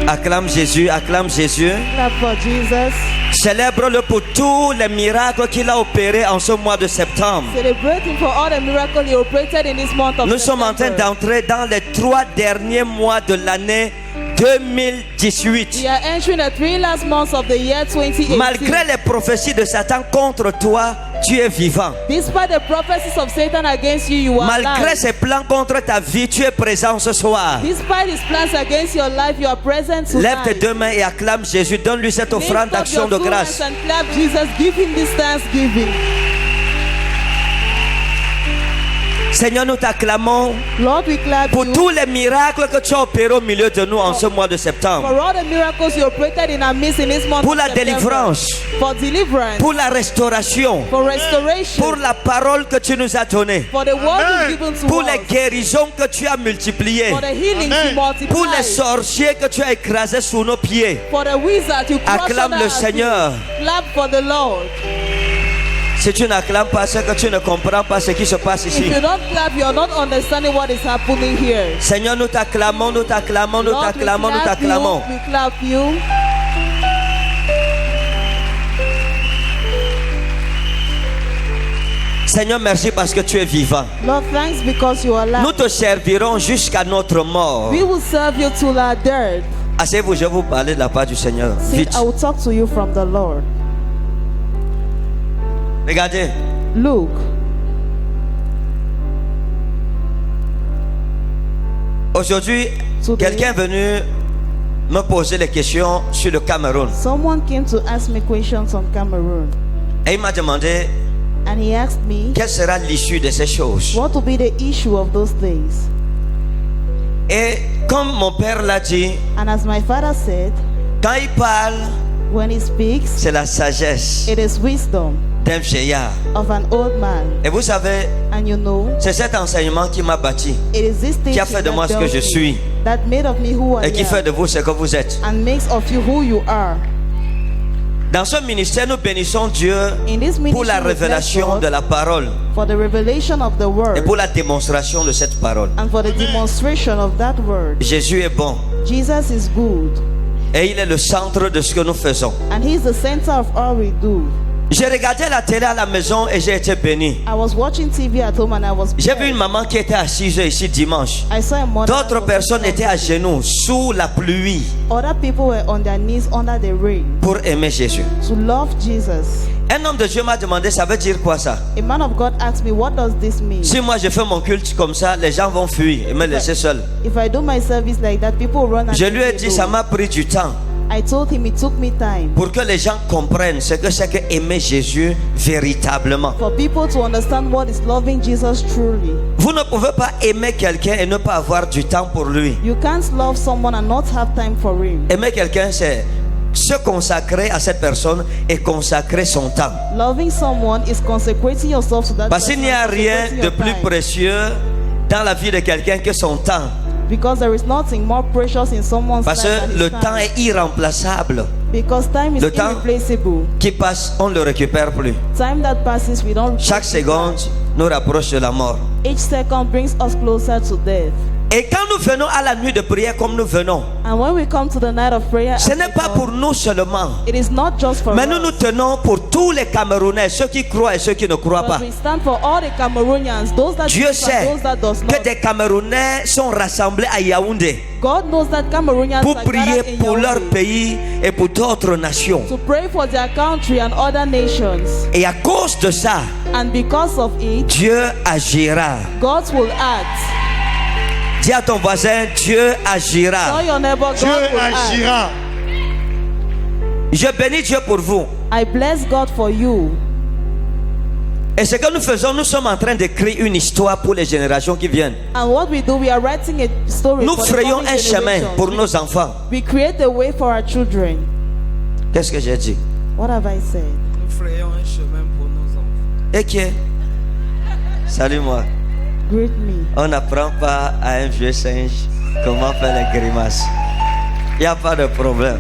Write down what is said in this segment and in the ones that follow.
Acclame Jésus, acclame Jésus. Clap for Jesus. Célèbre-le pour tous les miracles qu'il a opérés en ce mois de septembre. Celebrate him for all the miracles he operated in this month of Nous sommes en train September. d'entrer dans les 3 derniers mois de l'année 2018. We are entering the 3 last months of the year 2018. Malgré les prophéties de Satan contre toi, tu es vivant. Despite the prophecies of Satan against you, you are Malgré alive. ses plans contre ta vie, tu es présent ce soir. Despite his plans against your life, you are present Lève tes tonight. 2 mains et acclame Jésus. Donne-lui cette Lift offrande up d'action your de 2 grâce. hands and clap Jesus. Give him this thanksgiving. Seigneur, nous t'acclamons Lord, we clap pour you tous les miracles que tu as opérés au milieu de nous en ce mois de septembre. for all the miracles you operated in our midst in this month Pour of la September. délivrance, For deliverance, pour la restauration, for restoration, pour la parole que tu nous as donnée, for the word you've given to pour us, les guérisons que tu as multipliées, for the healing you pour les multiply, sorciers que tu as écrasés sous nos pieds. for the wizard you crush Acclame under le our Seigneur. feet. Clap for the Lord. Si tu n'acclames pas, c'est que tu ne comprends pas ce qui se passe If ici. you don't clap, you're not understanding what is happening here. Seigneur, nous t'acclamons, nous t'acclamons, nous Lord, we t'acclamons, nous clap you, t'acclamons. we clap you. Seigneur, merci parce que tu es vivant. Lord, thanks because you are alive. Nous te servirons jusqu'à notre mort. We will serve you till our death. Asseyez-vous, je vais vous parler de la part du Seigneur. Sit, Vite. I will talk to you from the Lord. Regardez. Look, Aujourd'hui, Today. quelqu'un est venu me poser les questions sur le Cameroun. someone came to ask me questions on Cameroon, Et il m'a demandé and he asked me quelle sera l'issue de ces choses. what will be the issue of those things. Et comme mon père l'a dit, And as my father said, quand il parle, when he speaks, c'est la sagesse it is wisdom d'un vieillard. of an old man. Et vous savez, And you know, c'est cet enseignement qui m'a bâti, it is this qui a teaching fait de moi ce that que built je me, suis that made of me who I et qui fait am, de vous ce que vous êtes. and makes of you who you are. Dans ce ministère, nous bénissons Dieu In this pour la ministry, we bless révélation God de la parole for the revelation of the et word pour la démonstration de cette parole. and for the demonstration of that word. Jésus est bon Jesus is good, et il est le centre de ce que nous faisons. and he is the center of all we do. J'ai regardé la télé à la maison et j'ai été béni. I was watching TV at home and I was J'ai vu blessed. une maman qui était assise ici dimanche. I saw a mother. D'autres personnes étaient à genoux sous la pluie Other people were on their knees under the rain pour aimer Jésus. to love Jesus. Un homme de Dieu m'a demandé, ça veut dire quoi ça? A man of God asked me, what does this mean? Si moi je fais mon culte comme ça, les gens vont fuir et me laisser seul. If I do my service like that, people will run and Je lui ai leave dit, me ça alone. m'a pris du temps I told him it took me time pour que les gens comprennent ce que c'est que aimer Jésus véritablement. for people to understand what is loving Jesus truly. Vous ne pouvez pas aimer quelqu'un et ne pas avoir du temps pour lui. You can't love someone and not have time for him. Aimer quelqu'un, c'est se consacrer à cette personne et consacrer son temps. Loving someone is consecrating yourself to that Parce qu'il person n'y a and rien consecrating de your plus time. précieux dans la vie de quelqu'un que son temps. Because there is nothing more precious in someone's Parce life than que his le time. temps est irremplaçable. Because time is Le temps irreplaceable. qui passe, on ne le récupère plus. Time that passes, we don't. Chaque seconde nous rapproche de la mort. Each second brings us closer to death. Et quand nous venons à la nuit de prière comme nous venons, And when we come to the night of prayer, ce as n'est we pas come, pour nous seulement. it is not just for Mais us. nous nous tenons pour tous les Camerounais, ceux qui croient et ceux qui ne croient But pas. we stand for all the Cameroonians, those that Dieu believe sait and those that does que not. des Camerounais sont rassemblés à Yaoundé God knows that Cameroonians pour are prier gathered in pour leur Yaoundé pays et pour d'autres nations. to pray for their country and other nations. Et à cause de ça, And because of it, Dieu agira. God will act. Dis à ton voisin, Dieu Tell agira. your neighbor, Dieu God will act. agira. Je bénis Dieu pour vous. I bless God for you. Et ce que nous faisons, nous sommes en train d'écrire une histoire pour les générations qui viennent. And what we do, we are writing a story Nous for the frayons coming un chemin generations. pour nos enfants. We create a way for our children. Qu'est-ce que j'ai dit? What have I said? Nous frayons un chemin pour nos enfants. Et qui est? Salut-moi. Greet me. On n'apprend pas à un vieux singe comment faire les grimaces. Il n'y a pas de problème.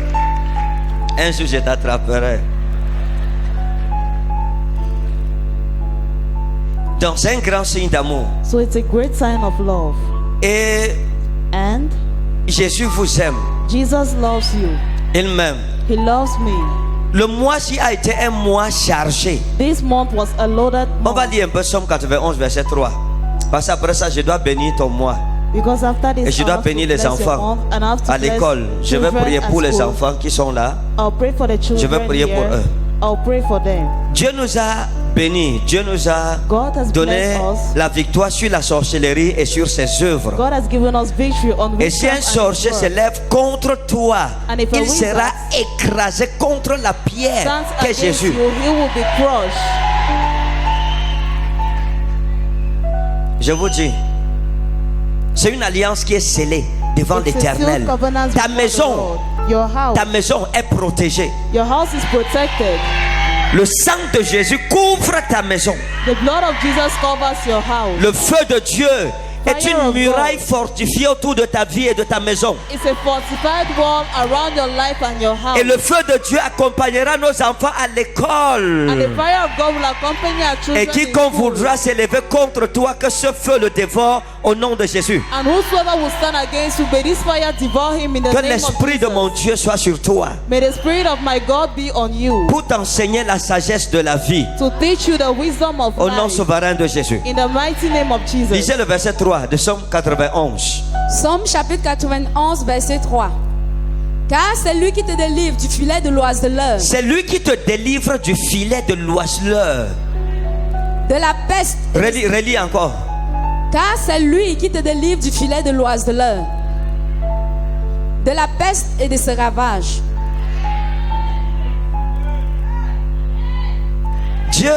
Un jour, je t'attraperai. Donc, c'est un grand signe d'amour. So it's a great sign of love. Et And Jésus vous aime. Jesus loves you. Il m'aime. He loves me. Le mois-ci a été un mois chargé. This month was a loaded On va month. lire un peu Somme 91, verset 3. Parce qu'après ça, je dois bénir ton mois. Because after this, Et je I dois have to bénir les bless your enfants month and I have to à bless l'école. Je vais children prier at pour les school. enfants qui sont là. I'll pray for the children prier pour here. eux. I'll pray for them. Dieu nous a bénis. Dieu nous a God has donné blessed us. la victoire sur la sorcellerie et sur ses œuvres. God has given us victory on Et si un witchcraft and sorcier his se work. lève contre toi, And if a il sera wizard écrasé contre la pierre Stands qu'est against Jésus. you, he will be crushed. Je vous dis, c'est une alliance qui est scellée devant It's a l'Éternel. sealed covenant Ta before the maison, Lord. Your house, ta maison est protégée. your house is protected. Le sang de Jésus couvre ta maison. The blood of Jesus covers your house. Le feu de Dieu est Fire une of muraille God. fortifiée autour de ta vie et de ta maison. It's a fortified wall around your life and your house. Et le feu de Dieu accompagnera nos enfants à And the l'école. fire of God will accompany our children Et in quiconque school. voudra s'élever contre toi, que ce feu le dévore au nom de Jésus. And whosoever will stand against you, may this fire devour him in the Que name of l'esprit de Jesus. mon Dieu soit sur toi May the spirit of my God be on you pour t'enseigner la sagesse de la vie to teach you the wisdom of au nom life. souverain de Jésus. In the mighty name of Jesus. Lisez le verset 3 de Somme 91. Somme chapitre 91, verset 3. Car c'est lui qui te délivre du filet de l'oiseleur, C'est lui qui te délivre du filet de l'oiseleur. de la peste. Relis encore. Car c'est lui qui te délivre du filet de l'oiseleur, de la peste et de ses ravages. Dieu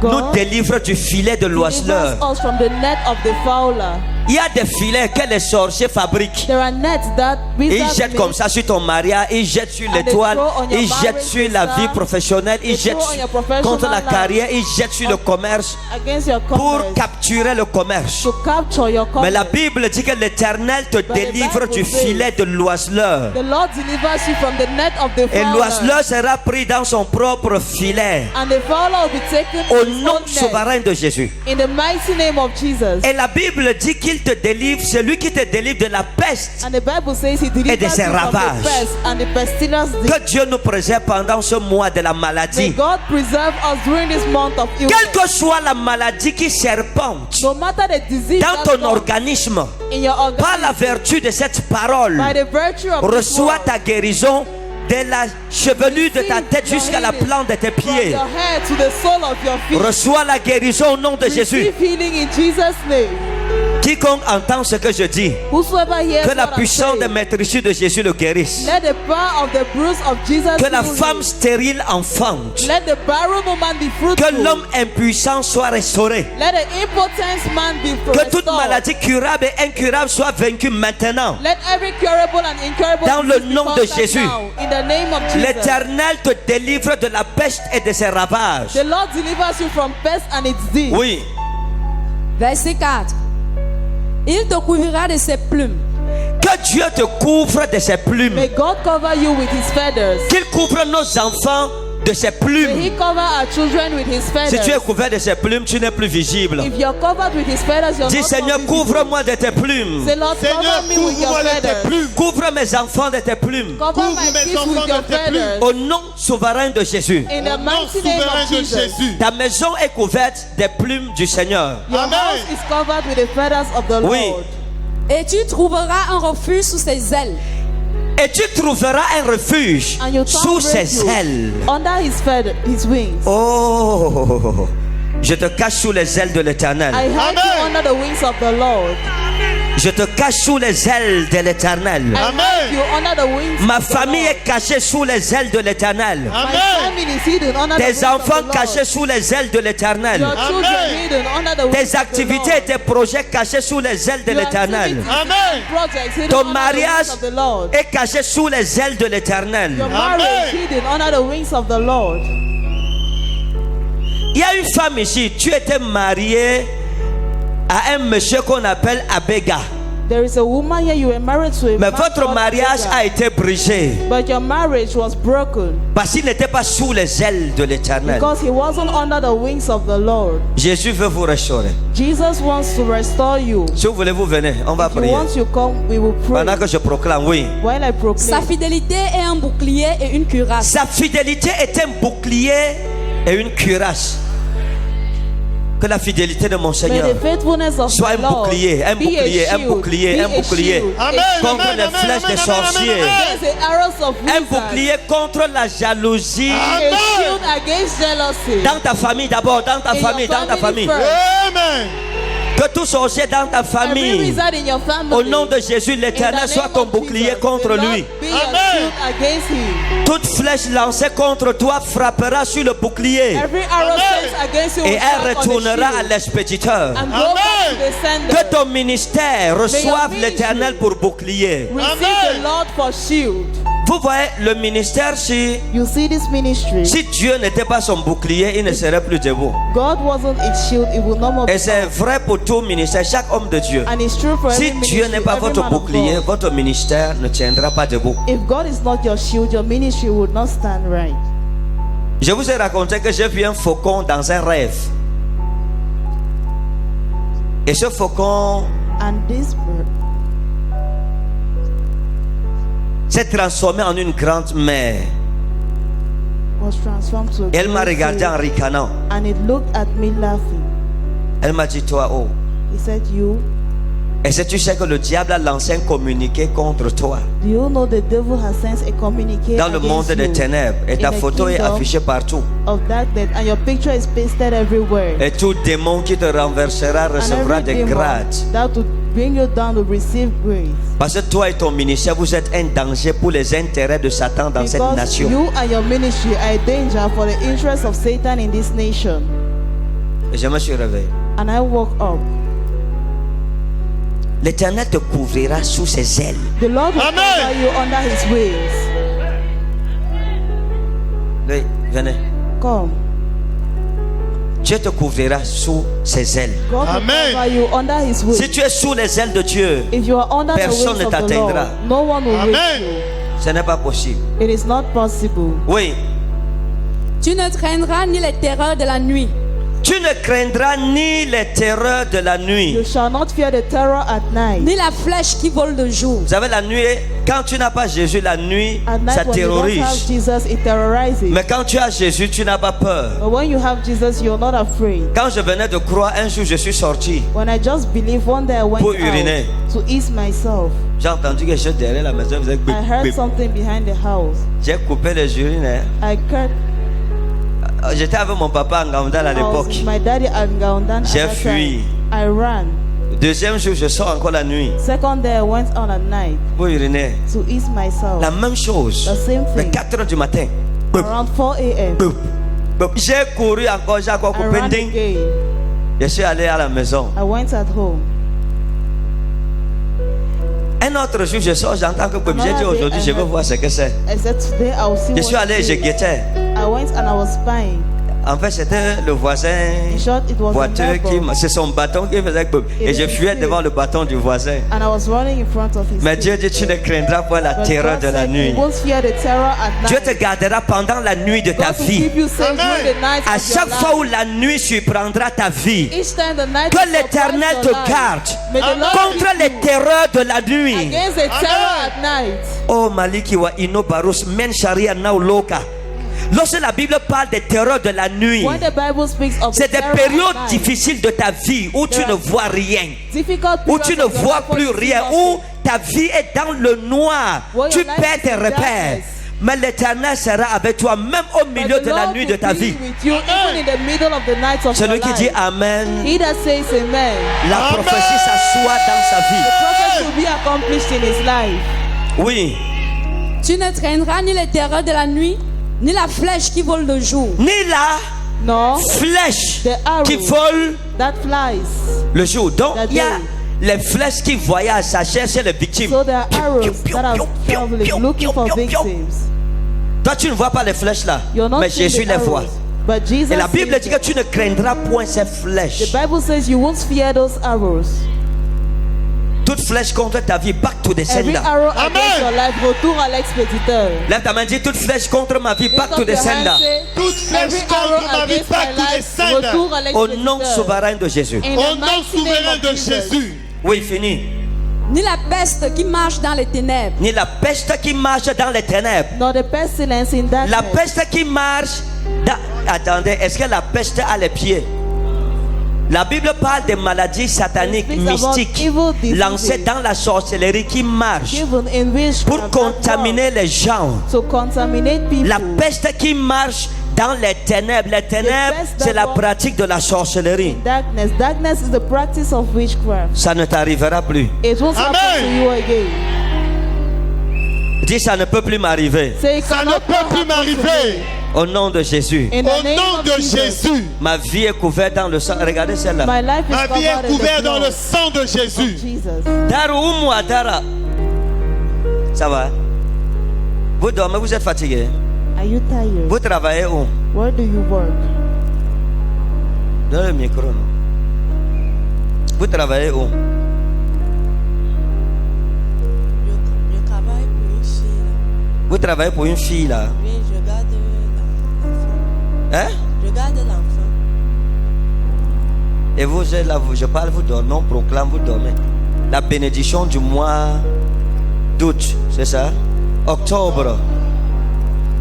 God nous délivre du filet de l'oiseleur. Delivers us from the net of the fowler. Il y a des filets que les sorciers fabriquent. There are nets that Ils wizards jettent make. comme ça sur ton mariage, ils jettent sur And they l'étoile, throw on your ils jettent marriage sur la visa. vie professionnelle, ils They jettent throw on your professional contre la life. carrière, ils jettent sur le commerce Against your pour commerce. capturer le commerce. To capture your Mais commerce. la Bible dit que l'Éternel te délivre Bible du says- filet de l'oiseleur. The Lord delivers you from the net of the Et fowler. l'oiseleur sera pris dans son propre filet. And the fowler will be taken Au in his nom own net. souverain de Jésus. In the mighty name of Jesus. Et la Bible dit qu'il te délivre, c'est lui qui te délivre de la peste. And the Bible says he delivers ses you from ravages. the pest and the pestilence. Que Dieu nous préserve pendant ce mois de la May maladie. God preserve us during this month of illness. Quelle que soit la maladie qui serpente No matter the disease dans that ton comes organisme, in your par la organism, vertu de cette parole, by the virtue of this reçois word, ta guérison de la chevelure de ta tête jusqu'à la plante de tes from pieds. your head to the sole of your feet. Reçois la guérison au nom de Jésus. Receive healing in Jesus' name. Quiconque entend ce que je dis, Whosoever hears que la what I'm puissance saying, de maîtrise de Jésus le guérisse. let the power of the bruise of Jesus Que la heal femme you. stérile enfante. Let the barren woman be Que fruitful. l'homme impuissant soit restauré. Let the impotent man be Que toute restored. maladie curable et incurable soit vaincue maintenant. Let every curable and incurable Dans le disease be nom de conquered Jésus. now, in the name of Jesus. L'Éternel te délivre de la peste et de ses ravages. The Lord delivers you from pest and its disease. Oui. Verset 4. Il te couvrira de ses plumes. Que Dieu te couvre de ses plumes. May God cover you with his feathers. Qu'il couvre nos enfants de ses May he plumes. cover our children with his Si feathers. tu es couvert de ses plumes, tu n'es plus visible. If you're covered with his feathers, you're Dis not Seigneur, more visible. couvre-moi de tes plumes. Say, Lord, Seigneur, cover me with your couvre-moi de tes feathers. plumes. Couvre mes enfants de tes plumes. Cover Couvre my mes kids enfants with your de tes plumes. feathers. Au nom souverain de Jésus. In the Au nom mighty name souverain of de Jesus. Jésus. Ta maison est couverte des plumes du Seigneur. Your Amen. house is covered with the feathers of the Oui. Lord. Et tu trouveras un refuge sous ses ailes. Et tu trouveras un refuge And you sous found ses refuge ailes. under his wings. Oh, je te cache sous les ailes de l'Éternel. I hide Amen. you under the wings of the Lord. Je te cache sous les ailes de l'Éternel. I Amen. hide you under the wings Ma of the famille Lord. est cachée sous les ailes de l'Éternel. My Amen. family is hidden under the wings Tes of enfants the Lord. cachés sous les ailes de l'Éternel. Your children Amen. hidden under the wings Tes of the activités et Lord. tes projets cachés sous les ailes de Your l'Éternel. activities Amen. and projects hidden Ton under the mariage wings of the Lord. est caché sous les ailes de l'Éternel. Your Amen. marriage hidden under the wings of the Lord. Il y a une femme ici, tu étais mariée à un monsieur qu'on appelle Abega. There is a woman here, you were married to a Mais man votre called mariage Hagar, a été brisé but your marriage was broken parce qu'il n'était pas sous les ailes de l'Éternel. because he wasn't under the wings of the Lord. Jésus veut vous restaurer. Jesus wants to restore you. Si vous voulez, vous venez. On va If you prier. want you come, we will pray. Pendant que je proclame, oui. While I Sa proclaim, fidélité est un bouclier et une cuirasse. Sa fidélité est un bouclier et une cuirasse. Que la fidélité de mon may Seigneur the faithfulness of soit the un Lord bouclier, un be a bouclier, un shield, bouclier, be un a bouclier. shield Amen. Contre Amen, les amen, flèches amen, des amen, sorciers. amen, amen. against the arrows of Un wizards, bouclier contre la jalousie. a Amen. shield against jealousy. Dans ta famille d'abord, dans ta In your famille, dans ta famille. first. Amen. Que tout sorcier dans ta Every famille, wizard in your family, au nom de Jésus, in l'Éternel the soit name ton of bouclier Jesus, contre the Lord lui. be your Amen. shield against him. Toute flèche lancée contre toi frappera sur le bouclier Every arrow Amen. sent against you et will elle strike on the retournera à shield l'expéditeur. and go back to the sender. Que ton ministère reçoive ministry l'Éternel pour bouclier. Receive Amen. the Lord for shield. Vous voyez, le ministère, si You see this ministry. Dieu n'était pas son bouclier, il ne serait plus debout. God wasn't its shield, it will no more Et be c'est up. vrai pour tout ministère, chaque homme de Dieu. And it's true for Si every Dieu ministry, n'est pas every votre man of bouclier, God. votre ministère ne tiendra pas debout. If God is not your shield, your ministry would not stand right. Je vous ai raconté que j'ai vu un faucon dans un rêve. Et ce faucon And this bird s'est transformé en une grande mer. was transformed to a Et elle m'a great regardé en fish, ricanant. and it looked at me laughing. Elle m'a dit, toi, oh. He said, You, Et si tu sais que le diable a lancé un communiqué contre toi do you know the devil has sent a communique dans le monde against des you ténèbres et ta in the photo est kingdom affichée partout. of darkness, and your picture is pasted everywhere. Et tout démon qui te renversera And recevra every des demon grades. that would bring you down will receive grace. Parce que toi et ton ministère, vous êtes un danger pour les intérêts de Satan dans cette Because nation. you and your ministry are a danger for the interests of Satan in this nation. Et je me suis réveillé. And I woke up. L'Éternel te couvrira sous ses ailes. The Lord will Amen. cover you under his wings. Oui, venez. Come. Dieu te couvrira sous ses ailes. God will Amen. cover you under his wings. Si tu es sous les ailes de Dieu, If you are under the personne wings ne of the Lord, t'atteindra. no one will Amen. reach you. ce n'est pas possible. It is not possible. Oui, Tu ne craindras ni les terreurs de la nuit, tu ne craindras ni les terreurs de la nuit. You shall not fear the terror at night. ni la flèche qui vole de jour. Vous savez, la nuit, quand tu n'as pas Jésus, la nuit, At night, ça when you don't have terrorise. Jesus, it terrorizes. Mais quand tu as Jésus, tu n'as pas peur. But when you have Jesus, you're not afraid. Quand je venais de croire, un jour je suis sorti. When I just believed, one day I went Pour uriner. out to ease myself. J'ai entendu quelque chose derrière la maison. Faisait I bip, heard bip. something behind the house. J'ai coupé les urines. Hein. I cut. J'étais avec mon papa en Gandal à I was l'époque. with my daddy and Gaundan. J'ai fui. I ran. Deuxième jour, je sors encore la nuit Second day, I went out at night pour uriner. to ease myself. La même chose. The same Mais thing. 4 heures du matin. Bip, Around 4 a.m. bip, bip. J'ai couru encore, j'ai encore I coupé. ran Ding. again. Je suis allé à la maison. I went at home. Un autre jour, je sors, j'entends que j'ai dit aujourd'hui, je veux voir ce que c'est. I said today I will see Je what suis allé, it je is. guettais. I went and I was spying. En fait, c'était le voisin In short, it was a voiture neighbor. c'est son bâton qui faisait bip. Et je fuyais devant le bâton du voisin. And I was running in front of his Mais stick. Dieu dit, tu ne craindras pas la But terreur God de la said, nuit. You won't fear the terror at Dieu night. te gardera pendant la nuit de ta God will vie. keep you safe during the night À of your chaque life. fois où la nuit surprendra ta vie, Each time the night que is l'Éternel surprise te your life. garde May the Lord contre keep les you terreurs de la nuit. against the terror at night. Oh Maliki wa ino barus men sharia now loka. Lorsque la Bible parle des terreurs de la nuit, When the Bible speaks of c'est the des terror périodes at night, difficiles de ta vie où tu Yeah. ne vois rien, difficult où tu periods ne of your vois life plus where you see rien, nothing. où ta vie est dans le noir, Where tu your life perds is tes in repères. darkness. Mais l'Éternel sera avec toi, même au But milieu the de la Lord nuit will de ta be vie. with you even in the middle of the night of Celui your qui life. dit Amen, He that says amen, la Amen. prophétie s'assoit dans sa the vie. prophet will be accomplished in his life. Oui, Tu ne craindras ni les terreurs de la nuit, ni la flèche qui vole de jour. ni la No, flèche the arrow qui vole that flies. le jour. Donc, The il y a day. les flèches qui voyagent, ça cherche les victimes. So there are arrows that are traveling, looking for victims. Toi, tu ne vois pas les flèches là, You're not mais seeing Jésus the les voit. arrows, but Jesus Et la Bible sees dit que them. tu ne craindras point ces flèches. The Bible says you won't fear those arrows. Toute flèche contre ta vie, back to the Every sender. arrow Amen. against your life, retourne à l'expéditeur. Lève ta main, dis toute flèche contre ma vie, back Lift to up the your hand, sender. say, Toute flèche every contre arrow ma vie, against back my to the life, sender. retourne à Au l'expéditeur. nom souverain de Jésus. In Au the nom mighty souverain name de of Jesus. Jésus. Oui, fini. Ni la peste qui marche dans les ténèbres. Ni la peste qui marche dans les ténèbres. Nor the pestilence in darkness. La peste qui marche dans... Attendez, est-ce que la peste a les pieds? La Bible parle des maladies sataniques, It speaks about mystiques, evil diseases. lancées dans la sorcellerie qui marchent Given in witchcraft pour and contaminer les gens. wrong, to contaminate people. La peste qui marche dans les ténèbres. Les ténèbres, peste c'est la d'abord. pratique de la sorcellerie. Darkness. Darkness is the practice of witchcraft. Ça ne t'arrivera plus. It won't happen Amen. to you again. Dis, ça ne peut plus m'arriver. Say it Ça ne cannot peut plus happen to m'arriver. Au nom de Jésus. me. In the Au name nom of de Jesus. Jésus. Ma vie est couverte dans le sang. Regardez celle-là. My life is Ma vie covered est couverte in the dans le blood sang de of Jésus. Jesus. Daru Umu Adara. Ça va? Vous dormez, vous êtes fatigué. Are you tired? Vous travaillez où? Where do you work? Dans le micro, non? Vous travaillez où? Je travaille pour une fille. Vous travaillez pour une fille là. Oui, je garde l'enfant. Hein? Je garde l'enfant. Et vous êtes là, je parle, vous dormez, on proclame, vous dormez. La bénédiction du mois d'août, c'est ça? Octobre.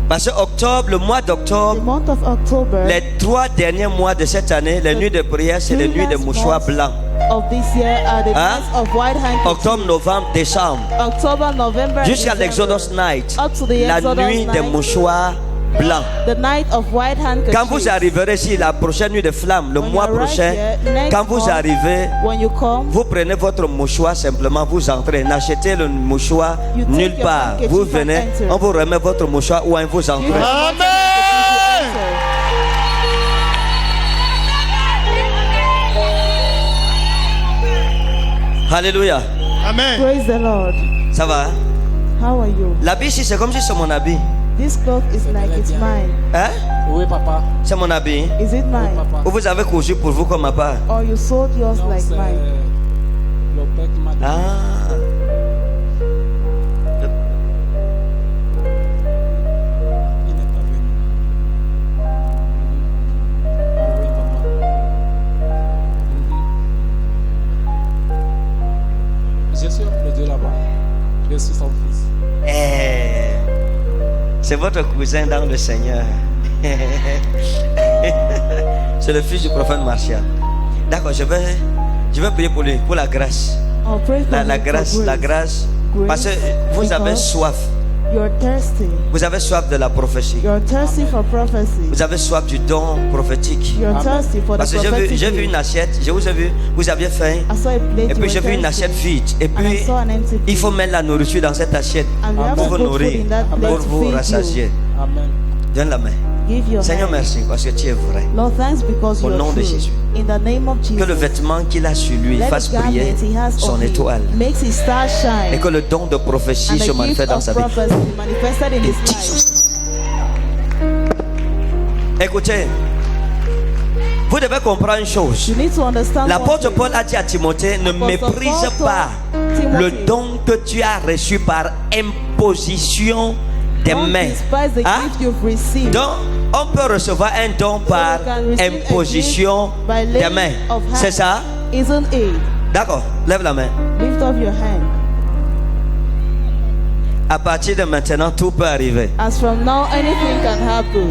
Parce que octobre, le mois The d'octobre, month of October les 3 derniers mois de cette année, les nuits de prière, c'est les nuits de mouchoirs blancs. of this year are the Hein? nights of white handkerchief. Octobre, novembre, décembre. October, November, Jusqu'à December. l'Exodus Night. Up to the La Exodus nuit des night. mouchoirs blancs. The night of white handkerchief. Quand vous arriverez ici, la prochaine nuit de flamme, le When mois you arrive prochain, here, next quand vous month, arrivez, when you come, vous prenez votre mouchoir simplement, vous entrez. N'achetez le mouchoir You take nulle your part. handkerchief Vous and venez, enter. on vous remet votre mouchoir ou vous entrez. you have Amen. Alléluia. Amen. Praise the Lord. Ça va? Hein? How are you? L'habit ici, c'est comme si c'est mon habit. This cloth is like it's mine. Hein? Oui, papa. C'est mon habit. Is it mine? Papa. Ou vous avez cousu pour vous comme ma part? Or you sold yours Non, like c'est mine? le père qui m'a donné. Ah. Il n'est pas venu. Oui, papa. Je suis auprès de Dieu là-bas. Je suis son fils. Eh, c'est votre cousin dans le Seigneur. C'est le fils du prophète Martial. D'accord, je vais prier pour lui, pour la grâce. Oh, pray for La him for grâce, la grâce. Grace, Parce que vous avez because soif. You're thirsty. Vous avez soif de la prophétie. You're thirsty for prophecy. Vous avez soif du don prophétique. You're thirsty for the Parce que prophetic. j'ai vu une assiette, je vous ai vu, vous aviez faim. I saw a plate. Et you puis j'ai were vu une thirsty. assiette vide. Et And I puis saw an empty il faut plate. mettre la nourriture dans cette assiette And we have pour to vous put food nourrir, in that plate pour to vous feed rassasier. Amen. Donne la main. you. Give your Seigneur, hand. merci parce que tu es vrai. Lord, thanks because Au you're nom de true. Jésus. In the name of Jesus. Que le vêtement qu'il a sur lui Let fasse the garment briller he has son on him étoile. makes his star shine. Et que le don de prophétie And se the gift manifeste dans of sa vie. prophecy manifested in his life. Écoutez, vous devez comprendre une chose. You need to understand L'apôtre one thing. Paul a dit à Timothée, ne Apostle méprise Paul pas told Timothy, le don que tu as reçu par imposition des Don't mains. despise the Hein? gift you've received. Donc, on peut recevoir un don par you can receive a imposition gift by des laying mains. of hands. C'est ça? Isn't it? D'accord, lève la main. Lift up your hand. À partir de maintenant, tout peut arriver. As from now, anything can happen.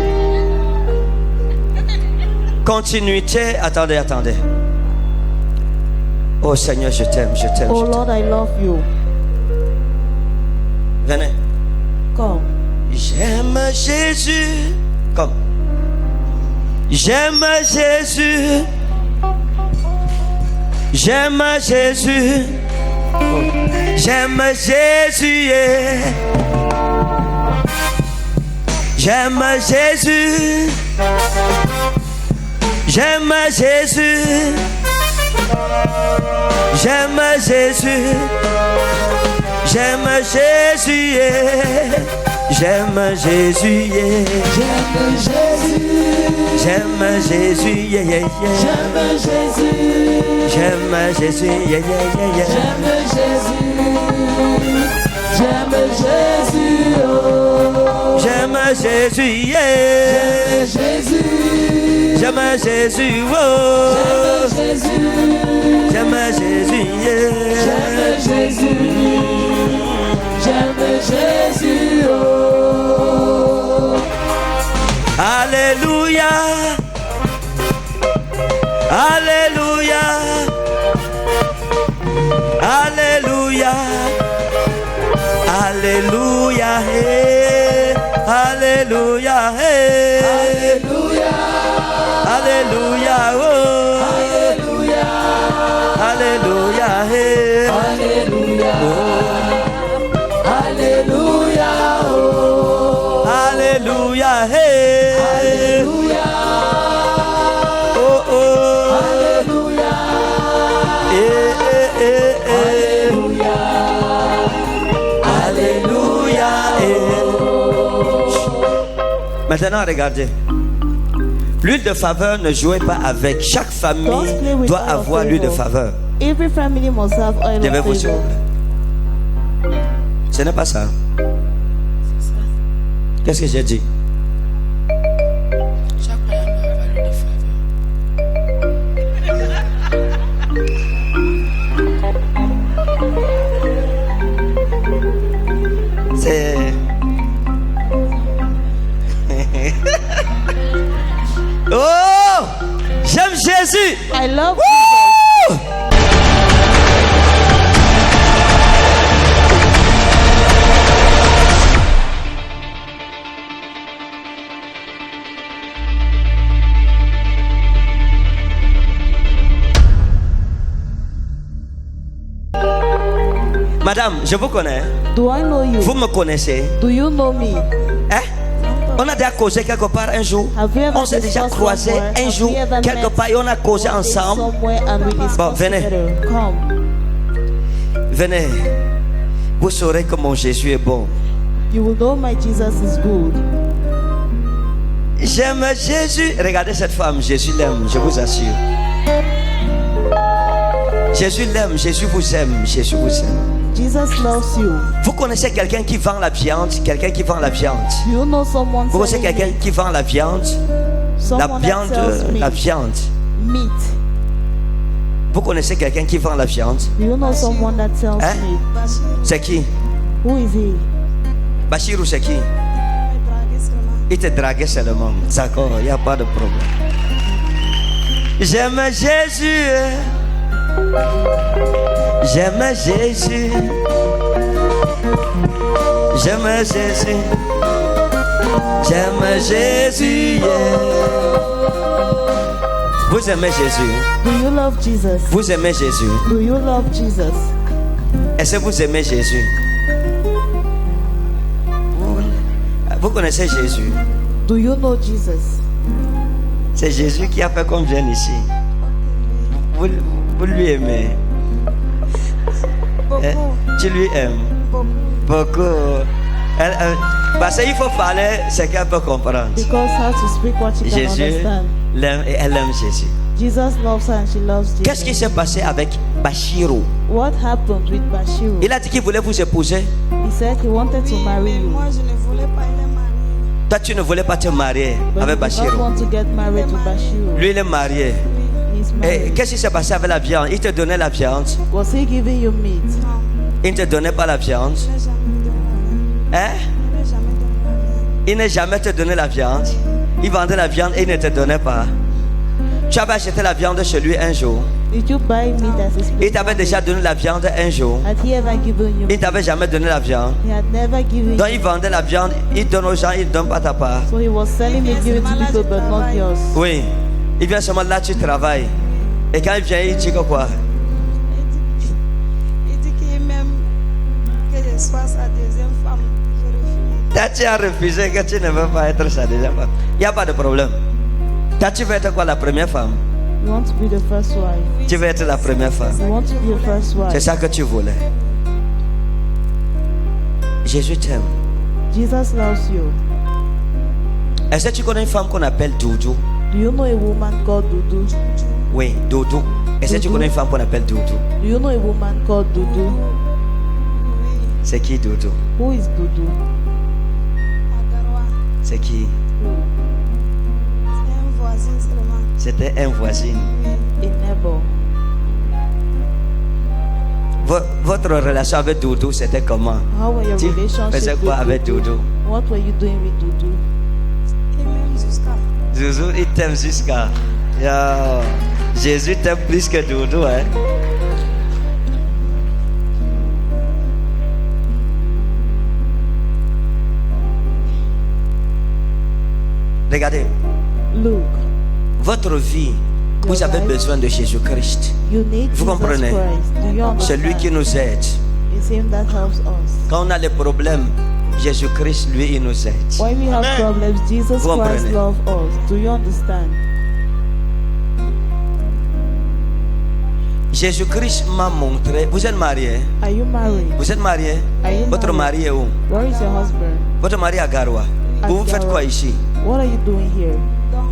Continuité, attendez. Oh Seigneur, je t'aime. Oh Lord, I love you. Venez. Come. J'aime Jésus. Comme. J'aime Jésus. J'aime Jésus. J'aime Jésus. Yeah. J'aime Jésus. J'aime Jésus. J'aime Jésus. J'aime Jésus. Yeah. J'aime Jésus. Yeah. J'aime Jésus. J'aime Jésus, yeah, yeah, yeah. J'aime Jésus. J'aime Jésus, yeah, yeah, yeah, yeah. J'aime Jésus. J'aime Jésus. Oh. J'aime Jésus, yeah. J'aime Jésus. J'aime Jésus, oh. J'aime Jésus. J'aime Jésus, yeah. J'aime Jésus. J'aime Jésus. Oh. Alléluia. Alléluia. Alléluia. Alléluia. Hey. Alléluia. Hey. Alléluia. Alléluia. Oh. Alléluia. Alléluia. Hey. Alléluia. Oh. Alléluia. Oh. Alléluia. Hey. Alléluia. Oh oh. Alléluia. Alléluia. Alléluia. Maintenant, regardez. L'huile de faveur ne jouez pas avec. Chaque Don't famille play with doit oil of avoir l'huile de favor. faveur. Every family must have oil of Levez-vous s'il vous favor. plaît. Ce n'est pas ça. Qu'est-ce que j'ai dit? Chaque croyant doit avoir l'huile de faveur. C'est... Oh! J'aime Jésus! I love Woo! Madame, je vous connais. Do I know you? Vous me connaissez. Do you know me? Hein? On a déjà causé quelque part un jour. Have you ever On s'est déjà discussed croisé somewhere? un Have jour we ever quelque met part et on a causé one day ensemble. somewhere and we discussed Bon, venez. together? Come. Venez. Vous saurez que mon Jésus est bon. You will know my Jesus is good. J'aime Jésus. Regardez cette femme. Jésus l'aime, je vous assure. Jésus l'aime. Jésus vous aime. Jésus vous aime. Jesus loves you. Vous connaissez quelqu'un qui vend la viande? Quelqu'un qui vend la viande. Do you know someone Vous connaissez selling quelqu'un meat? qui vend la viande? La Someone that viande. sells La meat. viande. Meat. Vous connaissez quelqu'un qui vend la viande? Do you know someone that sells Hein? meat? C'est qui? Who is he? Bachirou, c'est qui? Il te draguait seulement. D'accord, il n'y a pas de problème. J'aime Jésus. J'aime Jésus. J'aime Jésus. J'aime Jésus. Yeah. Vous aimez Jésus? Do you love Jesus? Vous aimez Jésus? Do you love Jesus? Est-ce que vous aimez Jésus? Vous connaissez Jésus? Do you know Jesus? C'est Jésus qui a fait qu'on vienne ici. Vous lui aimez. Eh, tu lui aimes. Beaucoup. Parce qu'il faut parler ce qu'elle peut comprendre. Because how to speak what she can Jésus understand. l'aime et elle aime Jésus. Jesus loves her and she loves Jesus. Qu'est-ce qui s'est passé avec Bachirou? What happened with Bashiru? Il a dit qu'il voulait vous épouser. He said he wanted to marry you, Moi, je ne voulais pas les marier. Toi, tu ne voulais pas te marier but avec he did not Bachirou. want to get married to Bashiru. Lui, il est marié. He's Et married. qu'est-ce qui s'est passé avec la viande? Il te donnait la viande. Was he giving you meat? Il ne te donnait pas la viande. Hein? Il n'a jamais te donné la viande. Il vendait la viande et il ne te donnait pas. Tu avais acheté la viande chez lui un jour. Did you buy meat as his Il t'avait déjà donné la viande un jour. Had he ever given you Il meat? t'avait jamais donné la viande. He had never given Donc you. il vendait la viande, il donne aux gens, il ne donne pas ta part. So he was selling it, giving to people, but not yours. Oui. Il vient seulement là, tu travailles. Et quand il vient, il dit que quoi? Il dit qu'il m'aime, que je sois sa deuxième femme. Je refuse. Toi, tu as refusé que tu ne veux pas être sa deuxième femme. Il n'y a pas de problème. Toi, tu veux être quoi, la première femme? You want to be the first wife. Tu veux être la première femme. You want to be the first C'est wife. ça que tu voulais. Jésus t'aime. Jesus loves you. Est-ce que tu connais une femme qu'on appelle Doudou? Do you know a woman called Dudu? Oui, Doudou. Est-ce que tu Doudou. connais une femme qu'on appelle Doudou? Do you know a woman called Dudu? C'est qui Doudou? Who is Dudu? Agaroa. C'est qui? C'est un voisin seulement. C'était un voisin. Oui. A neighbor. Votre relation avec Doudou, c'était comment? How were your Tu relationship faisais quoi with avec Dudu? Doudou? What were you doing with Dudu? Et même jusqu'à. Doudou, il t'aime jusqu'à... Yo, Jésus t'aime plus que Doudou, hein? Regardez, Look, votre vie, vous avez besoin de Jésus-Christ. you need Vous Jesus comprenez? Christ. Do you C'est lui qui understand? nous aide. It's him that helps us. Quand on a des problèmes, Jésus-Christ, lui, il nous aide. When we have problems, Jesus Vous Christ comprenez? loves us. Do you understand? Jésus-Christ m'a montré. Vous êtes marié? Are you married? Vous êtes marié? Are you Votre married? mari est où? Where is your husband? Votre mari est à Garoua. À Vous faites Garoua. quoi ici? What are you doing here? Donc,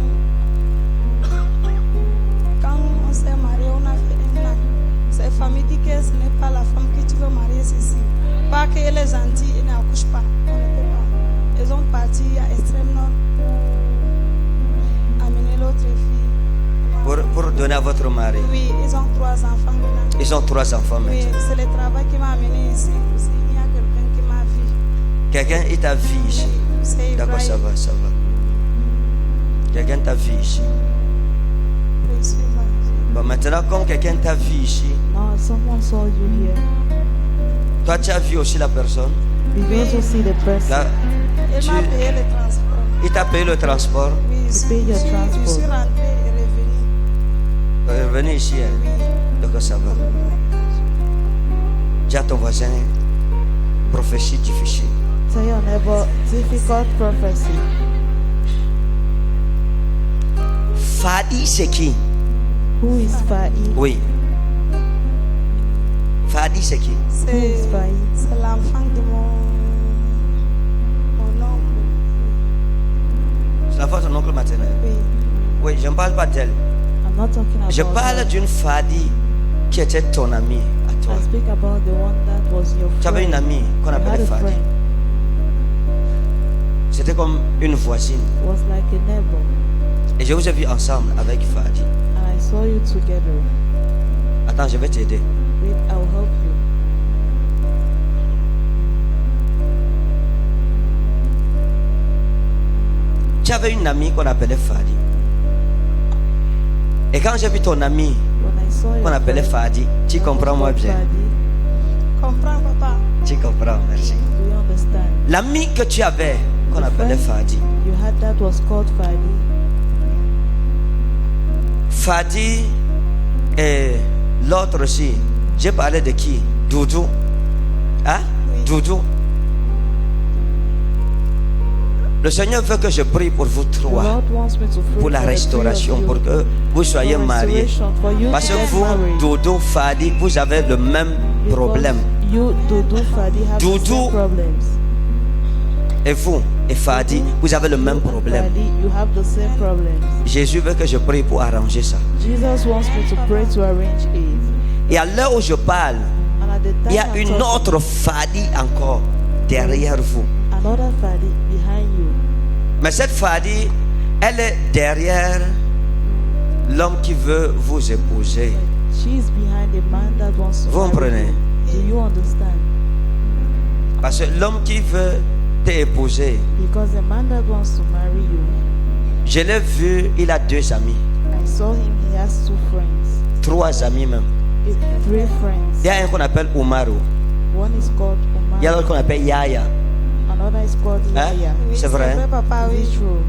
quand on s'est marié, on a fait un an. Cette famille dit que ce n'est pas la femme que tu veux marier, ceci. Pas qu'elle est gentille, elle n'accouche pas. On ne peut pas. Ils ont parti à Extrême Nord, amener l'autre fille. Pour donner à votre mari. Oui, ils ont 3 enfants maintenant. Ils ont 3 enfants Oui, maintenant. c'est le travail qui m'a amené ici. Aussi, il y a quelqu'un qui m'a vu. Quelqu'un il t'a vu ici. C'est D'accord, ça va, ça va. Quelqu'un t'a vu ici. Bon, maintenant, comme quelqu'un t'a vu ici, Now someone saw you here. toi tu as vu aussi la personne. Did you also see the person? Là, Il tu- m'a payé le transport. il t'a payé le transport. Oui, je paid your suis transport. rentrée et revenue. Revenez ici. Hein. Donc ça va. Dis à ton voisin, prophétie difficile. Tell your neighbor, difficult prophecy. Fadi, c'est qui? Who is Fa'i? Oui. Fadi, c'est qui? Who is Fa'i? C'est l'enfant de mon oncle. C'est la fois de ton oncle maternel. Oui. Oui, je ne parle pas d'elle. I'm not talking about Je parle her. d'une Fadi qui était ton amie à toi. I speak about the one that was your Tu avais friend. une amie qu'on You had appelait a Fadi. friend. C'était comme une voisine. Was like a neighbor. Et je vous ai vu ensemble avec Fadi. And I saw you together. Attends, je vais t'aider. Wait, I'll help you. Tu avais une amie qu'on appelait Fadi. Et quand j'ai vu ton amie When I saw your qu'on appelait friend, Fadi, tu that comprends was moi called bien. Fadi, Comprends, papa? Tu comprends, merci. do you understand? L'ami que tu avais qu'on appelait Fadi. You had that was called Fadi. Fadi et l'autre aussi. J'ai parlé de qui? Doudou. Hein? Oui. Doudou. Le Seigneur veut que je prie pour vous The trois. Lord wants me to pray Pour la for the three of restauration, you. pour que vous soyez For mariés. restoration, for you Parce to que get vous, married. Doudou, Fadi, vous avez le même Because problème. You, Dudu, Fadi have the Dudu. same problems. Et vous, et Fadi, vous avez le même You and problème. Fadi, you have the same problems. Jésus veut que je prie pour arranger ça. Jesus wants me to pray to arrange it. Et à l'heure où je parle, And at the time il y a I'm une talking, autre Fadi encore derrière vous. another Fadi behind you. Mais cette Fadi, elle est derrière l'homme qui veut vous épouser. She is behind the man that wants to Vous marry comprenez? you. Do you understand? Parce que l'homme qui veut t'épouser, Because the man that wants to marry you, je l'ai vu, il a 2 amis. I saw him, he has 2 friends. 3 amis même. 3 friends. Il y a un qu'on appelle Umaru. One is called Il y a Omar. l'autre qu'on appelle Yaya. Another is called Hein? Yaya. Oui, C'est vrai. papa, Is oui. it true?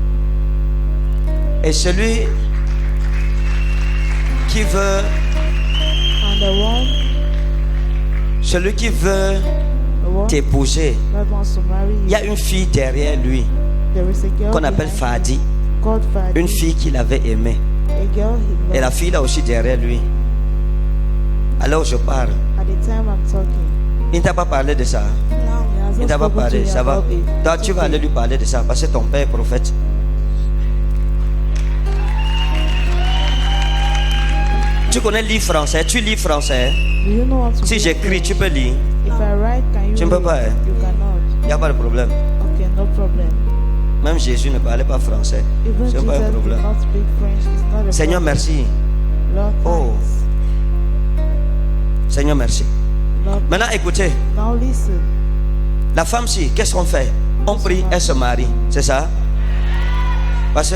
Et celui qui veut, And celui qui veut the one t'épouser, that wants to marry il you, y a une fille derrière lui there is a girl qu'on appelle behind Fadi. him called Fadi. Une fille qu'il avait aimée. A girl he Et la loved. fille là aussi derrière lui. Alors je parle. At the time I'm talking, Il ne t'a pas parlé de ça. Non. he has Il ne not t'a pas spoken to parlé. you Ça va. about it. Toi, It's tu vas okay. aller lui parler de ça parce que ton père est prophète. Tu connais lire français? Tu lis français? Do you know how to Si read j'écris, French? tu peux lire. If I write, can you Tu ne peux read? pas, hein? You cannot. Il n'y a pas de problème. Okay, no problem. Même Jésus ne parlait pas français. Even C'est Jesus pas un did problème. not speak French. It's not a Seigneur, problem. merci. Lord, Oh. thanks. Seigneur, merci. Lord, Maintenant, écoutez. now listen. La femme-ci, qu'est-ce qu'on fait? On prie, elle se marie. C'est ça? Parce que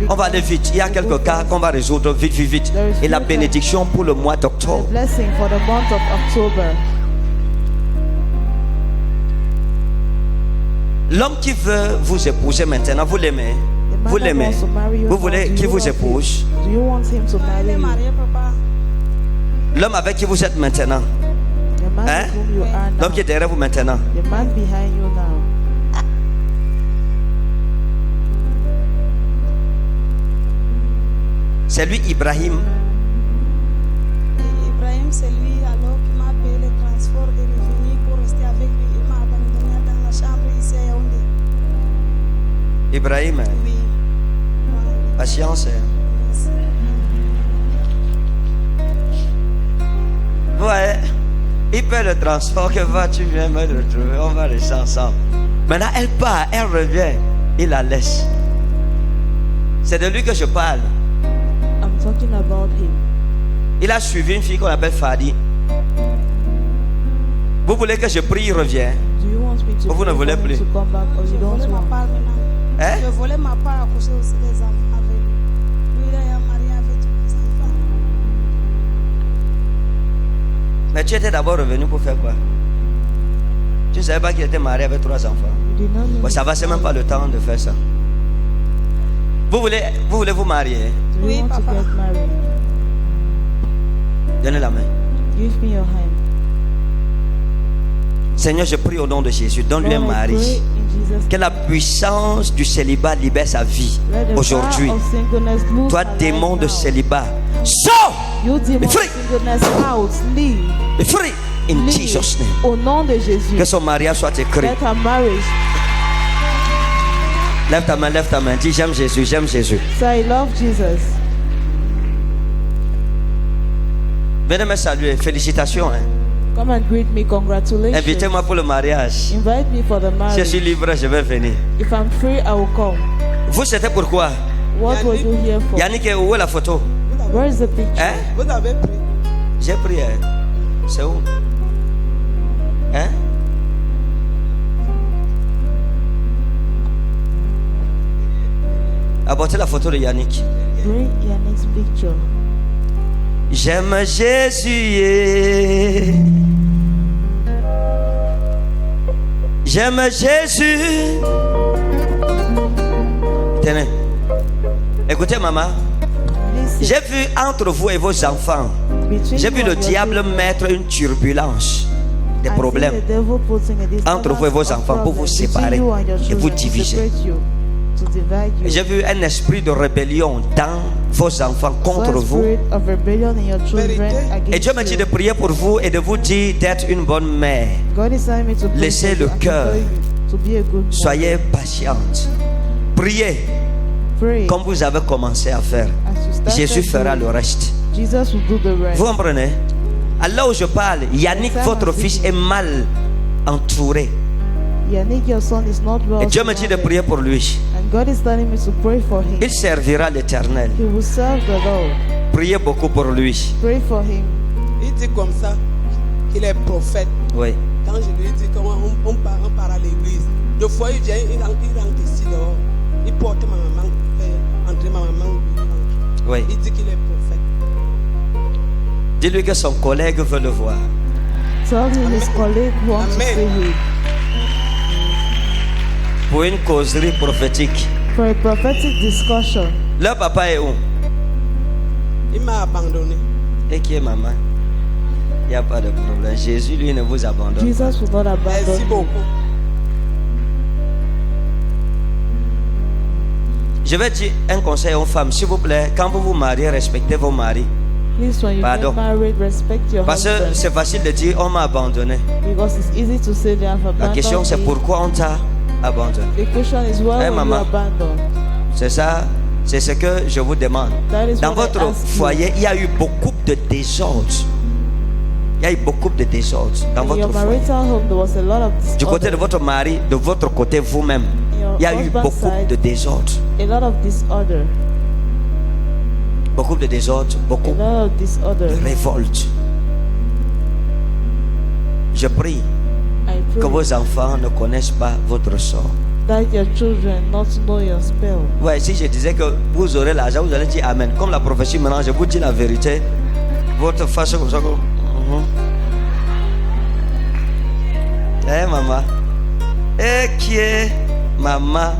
on va aller vite. Il y a quelques cas qu'on va résoudre vite, vite, vite. Et la bénédiction pour le mois The d'octobre. blessing for the month of October. L'homme qui veut vous épouser maintenant, vous l'aimez? The man Vous that l'aimez? wants to marry you Vous now, voulez do qu'il you vous want him? épouse? Do you want him to Elle marry est you? mariée, papa. L'homme avec qui vous êtes maintenant? The man Hein? with whom you are now. L'homme qui est derrière vous maintenant? The man behind you now. C'est lui, Ibrahim. Et Ibrahim, c'est lui alors qui m'a payé le transport de revenir pour rester avec lui. Il m'a abandonné dans la chambre ici à Yaoundé. Ibrahim, hein? Oui. Voilà. Patience. Hein? Ouais, il paie le transport que va, tu viens me retrouver, on va rester ensemble. Maintenant, elle part, elle revient, il la laisse. C'est de lui que je parle. I'm talking about him. Il a suivi une fille qu'on appelle Fadi. Vous voulez que je prie, il revient. Do you want me to, Vous ne pray voulez for him plus. to come back or Je you don't volais ma want? part maintenant. Hein? Je volais ma part à coucher aussi les enfants avec lui. Lui, il est marié avec tous les enfants. Mais tu étais d'abord revenu pour faire quoi? Tu ne savais pas qu'il était marié avec 3 enfants. You did not know Bon, ça va, c'est même pas le temps de faire ça. Vous voulez vous marier? Do Oui, you want to papa. get married? Donnez la main. Give me your hand. Seigneur, je prie au nom de Jésus. Donne-lui un Lord, I pray mari. in Jesus' Que la puissance du célibat libère sa vie Let the aujourd'hui. power of singleness loose Toi, my life démon de now. célibat, sors! You demon Be of free. singleness out, leave. Be free in Leave. Jesus' name. Au nom de Jésus. Que son mariage soit écrit. Let her marriage. Lève ta main, lève ta main. Dis j'aime Jésus, j'aime Jésus. Say, I love Jesus. Venez me saluer. Félicitations. Hein. Come and greet me. Congratulations. Invitez-moi pour le mariage. Invite me for the Si je suis marriage. libre, je vais venir. If I'm free, I will come. Vous, c'était pourquoi? What were you here for? Yannick, où est la photo? Where is the picture? Hein? Vous avez pris. J'ai pris. Hein? C'est où? Hein? Apportez la photo de Yannick. Bring your next picture. J'aime Jésus. Yeah. J'aime Jésus. Tenez. Écoutez, maman. Listen. J'ai vu entre vous et vos enfants, Between j'ai vu you le and your diable children, mettre une turbulence, des I see problèmes. the devil putting a disturbance entre vous et vos of enfants pour vous problems between séparer you and your et vous children, to diviser. separate you, to divide you. J'ai vu un esprit de rébellion dans vos enfants contre So a vous. spirit of rebellion in your children Vérité. against Et Dieu m'a dit you. de prier pour vous et de vous dire d'être une bonne mère. God is telling me to pray Laissez for le you and to cœur. tell you to be a good Soyez patiente. Priez Pray comme vous avez commencé à faire. as you started Jésus fera doing. le reste. Jesus will do the rest. Vous comprenez? À là où je parle, Yannick, votre fils, est mal entouré. Yannick, your son is not well Et Dieu me dit de surrounded. prier pour lui. And God is telling me to pray for him. Il servira l'Éternel. He will serve the Lord. Priez beaucoup pour lui. Pray for him. Il dit comme ça qu'il est prophète. Oui. Quand je lui dis comment on part à l'église, deux fois il vient, il rentre ici dehors. Il porte ma maman, fait entrer ma maman. Oui. Il dit qu'il est prophète. Dis-lui que son collègue veut le voir. Tell him his colleague wants to Amen. see him. Pour une causerie prophétique. For a prophetic discussion. Leur papa est où? Il m'a abandonné. Et qui est maman? Il n'y a pas de problème. Jésus, lui, ne vous abandonne pas. Jesus will not abandon Merci you. beaucoup. Je vais dire un conseil aux femmes. S'il vous plaît, quand vous vous mariez, respectez vos maris. Please, when you Pardon. get married, respect your Parce que husband. c'est facile de dire on m'a abandonné. Because it's easy to say they have La abandoned question c'est me. pourquoi on t'a abandonné. The question is why Hey, were you maman. abandoned? C'est ça C'est ce que je vous demande. That is Dans what I votre ask you. foyer, il y a eu beaucoup de désordre. Il y a eu beaucoup de désordre dans In votre your foyer. marital home, there was a lot of Du côté de disorder. votre mari, de votre côté vous-même, Your il y a eu husband's beaucoup side. de désordre. A lot of disorder. Beaucoup de désordre, A beaucoup lot of de disorder. révolte. Je prie I que pray vos enfants ne connaissent pas votre sort. that your children not know your spell. Ouais, si je disais que vous aurez l'argent, vous allez dire Amen. Comme la prophétie maintenant, je vous dis la vérité. Votre face comme ça. Eh maman. Eh qui est maman?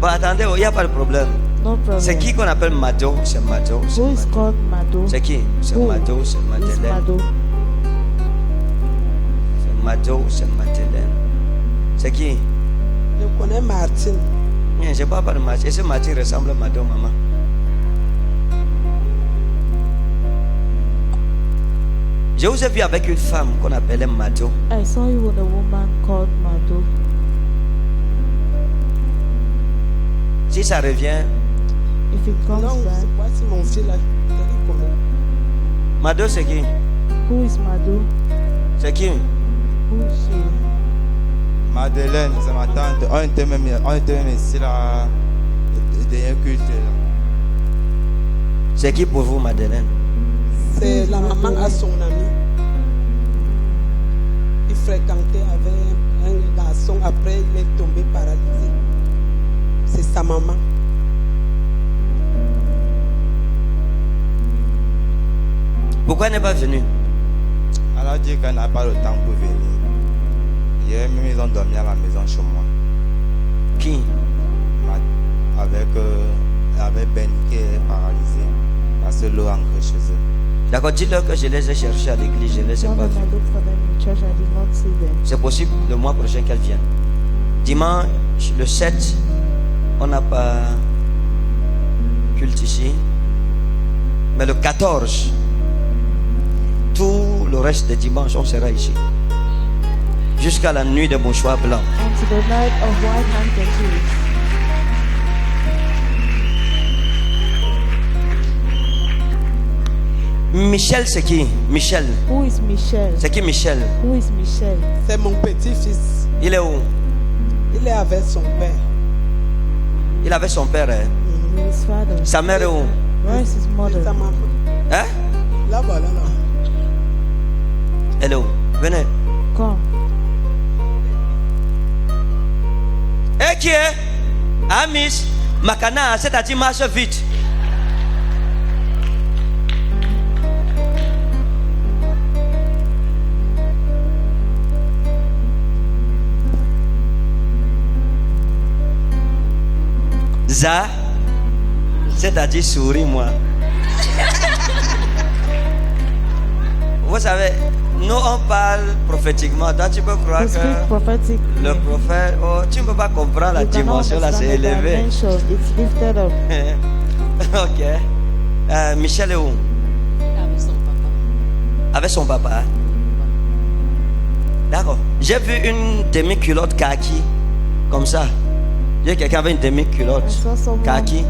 Bon attendez, il n'y a pas de problème. No problem. C'est qui qu'on appelle Mado? C'est Mado. c'est Who is Mado. called Mado? C'est qui? C'est Who Mado, c'est is Madeleine. Mado? C'est Mado, c'est Madeleine. C'est qui? Je connais Martine. Je ne sais pas de Martin. Est-ce que Martin ressemble à Mado, maman? Je vous ai vu avec une femme qu'on appelait Mado. I saw you with a woman called Mado. Si ça revient, If it comes Non, back, c'est quoi si mon fils là? Il connaît. Mado c'est qui? who is Mado? C'est qui? Who is she? Madeleine, c'est ma tante. On était même ici là, dernier culte là. C'est qui pour vous, Madeleine? C'est la maman à son ami. Il fréquentait avec un garçon. Après, il est tombé paralysé. C'est sa maman. Pourquoi elle n'est pas venue? Elle a dit qu'elle n'a pas le temps pour venir. Hier même ils ont dormi à la maison chez moi. Qui? Avec Ben qui est paralysé. Parce que l'eau est ancrée chez eux. D'accord, dis-leur que je les ai cherchés à l'église, je ne les ai Tell pas them vus. I look for them in church. I did not see them. C'est possible le mois prochain qu'elles viennent. Dimanche, le 7, on n'a pas culte ici. Mais le 14, tout le reste des dimanches, on sera ici. Jusqu'à la nuit de mouchoirs blancs. Until the night of white handkerchiefs. Michel, c'est qui? Michel. Who is Michelle? C'est qui Michel? Who is Michelle? C'est mon petit-fils. Il est où? Il est avec son père. Il avait son père. Hein? His father. Sa mère est où? Where is his C'est mother? sa maman. Hein? Là, voilà, là. Elle est où? Venez. Come. Et qui est? Amis. Makana, c'est-à-dire marche vite. Ça, c'est-à-dire souris-moi. Vous savez, nous on parle prophétiquement. Toi, tu peux croire We speak que prophetic. le prophète, oh, tu ne peux pas comprendre la You cannot dimension là, c'est understand the élevé. dimension. It's lifted up. Ok. Michel est où? Avec son papa. Avec son papa. Hein? D'accord. J'ai vu une demi-culotte kaki, comme ça. J'ai quelqu'un avec une demi-culotte I saw someone- kaki,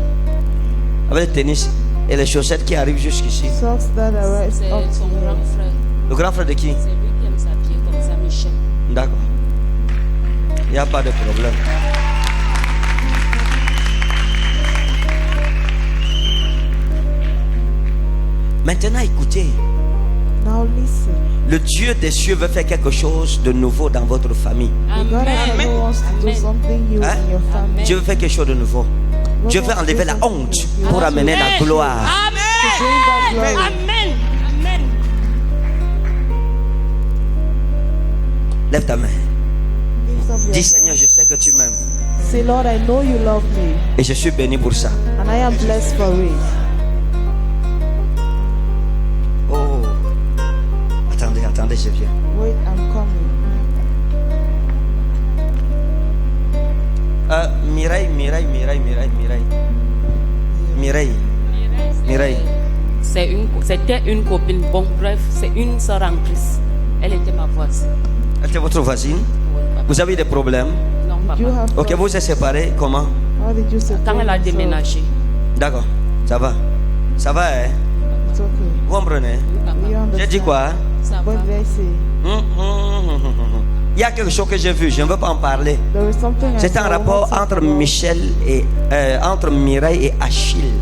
avec le tennis et les chaussettes qui arrivent jusqu'ici. Socks that are right C'est up to son here. grand frère. Le grand frère de qui? C'est lui qui aime s'habiller comme ça, Michel. D'accord. Il n'y a pas de problème. Maintenant, écoutez. Now listen. Le Dieu des cieux veut faire quelque chose de nouveau dans votre famille. The God of Amen. heaven wants to do Amen. something new Hein? in your family. Dieu veut faire quelque chose de nouveau. God Dieu veut wants to enlever do la something honte new. pour He wants amener to la gloire. bring that glory. Amen. Amen. Lève ta main. Lift up your Dis hand. Seigneur, je sais que tu m'aimes. Say, Lord, I know you love me, Et je suis béni pour ça. and I am blessed for it. Oh. Attendez, je viens. Wait, I'm coming. Mireille. C'était une copine. Bon, bref, c'est une sœur en Christ. Elle était ma voisine. Elle était votre voisine. Oui, papa. Vous avez des problèmes. Non, Do you papa. have Ok, vous êtes séparés. Comment? How How did you settle Quand elle a yourself? déménagé, D'accord, ça va. Ça va, hein? It's okay. Vous comprenez? We understand. J'ai dit quoi? ça What va. did I say? Il y a quelque chose que j'ai vu, je ne veux pas en parler. There is something I C'est un saw. rapport What's entre it about? Michel et entre Mireille et Achille.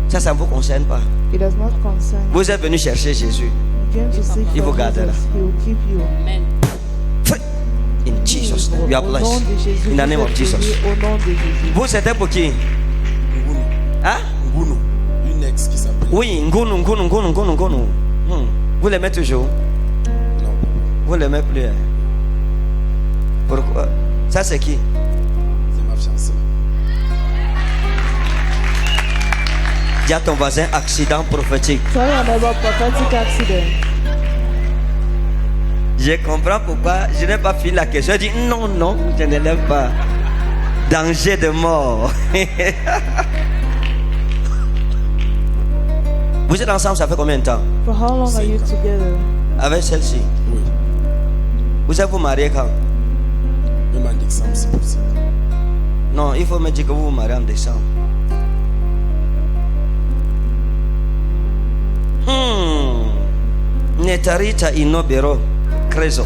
Ça ne vous concerne pas. It does not concern you. Vous êtes venu chercher Jésus. You came to seek Il for vous gardera. Jesus. He will keep you. Amen. In Jesus' name, you are Au nom blessed. de Jésus. In the name of vous êtes Jesus. bénis au nom de Jésus. Vous, c'était pour qui? Hein? Ngunu, une ex qui s'appelle. Oui, Ngunu. Vous l'aimez toujours? Non, Vous l'aimez plus, hein? Pourquoi? Ça, c'est qui? c'est ma fiancée. Dis à ton voisin, accident prophétique. Tell your neighbor prophetic accident. Je comprends pourquoi je n'ai pas fini la question. Je dis non, je ne l'aime pas. Danger de mort. Vous êtes ensemble, ça fait combien de temps? For how long are you together? Avec celle-ci. Oui, Vous êtes vous mariés quand? même en décembre, c'est possible. Non, il faut me dire que vous vous mariez en décembre. Netarita inobero crezo.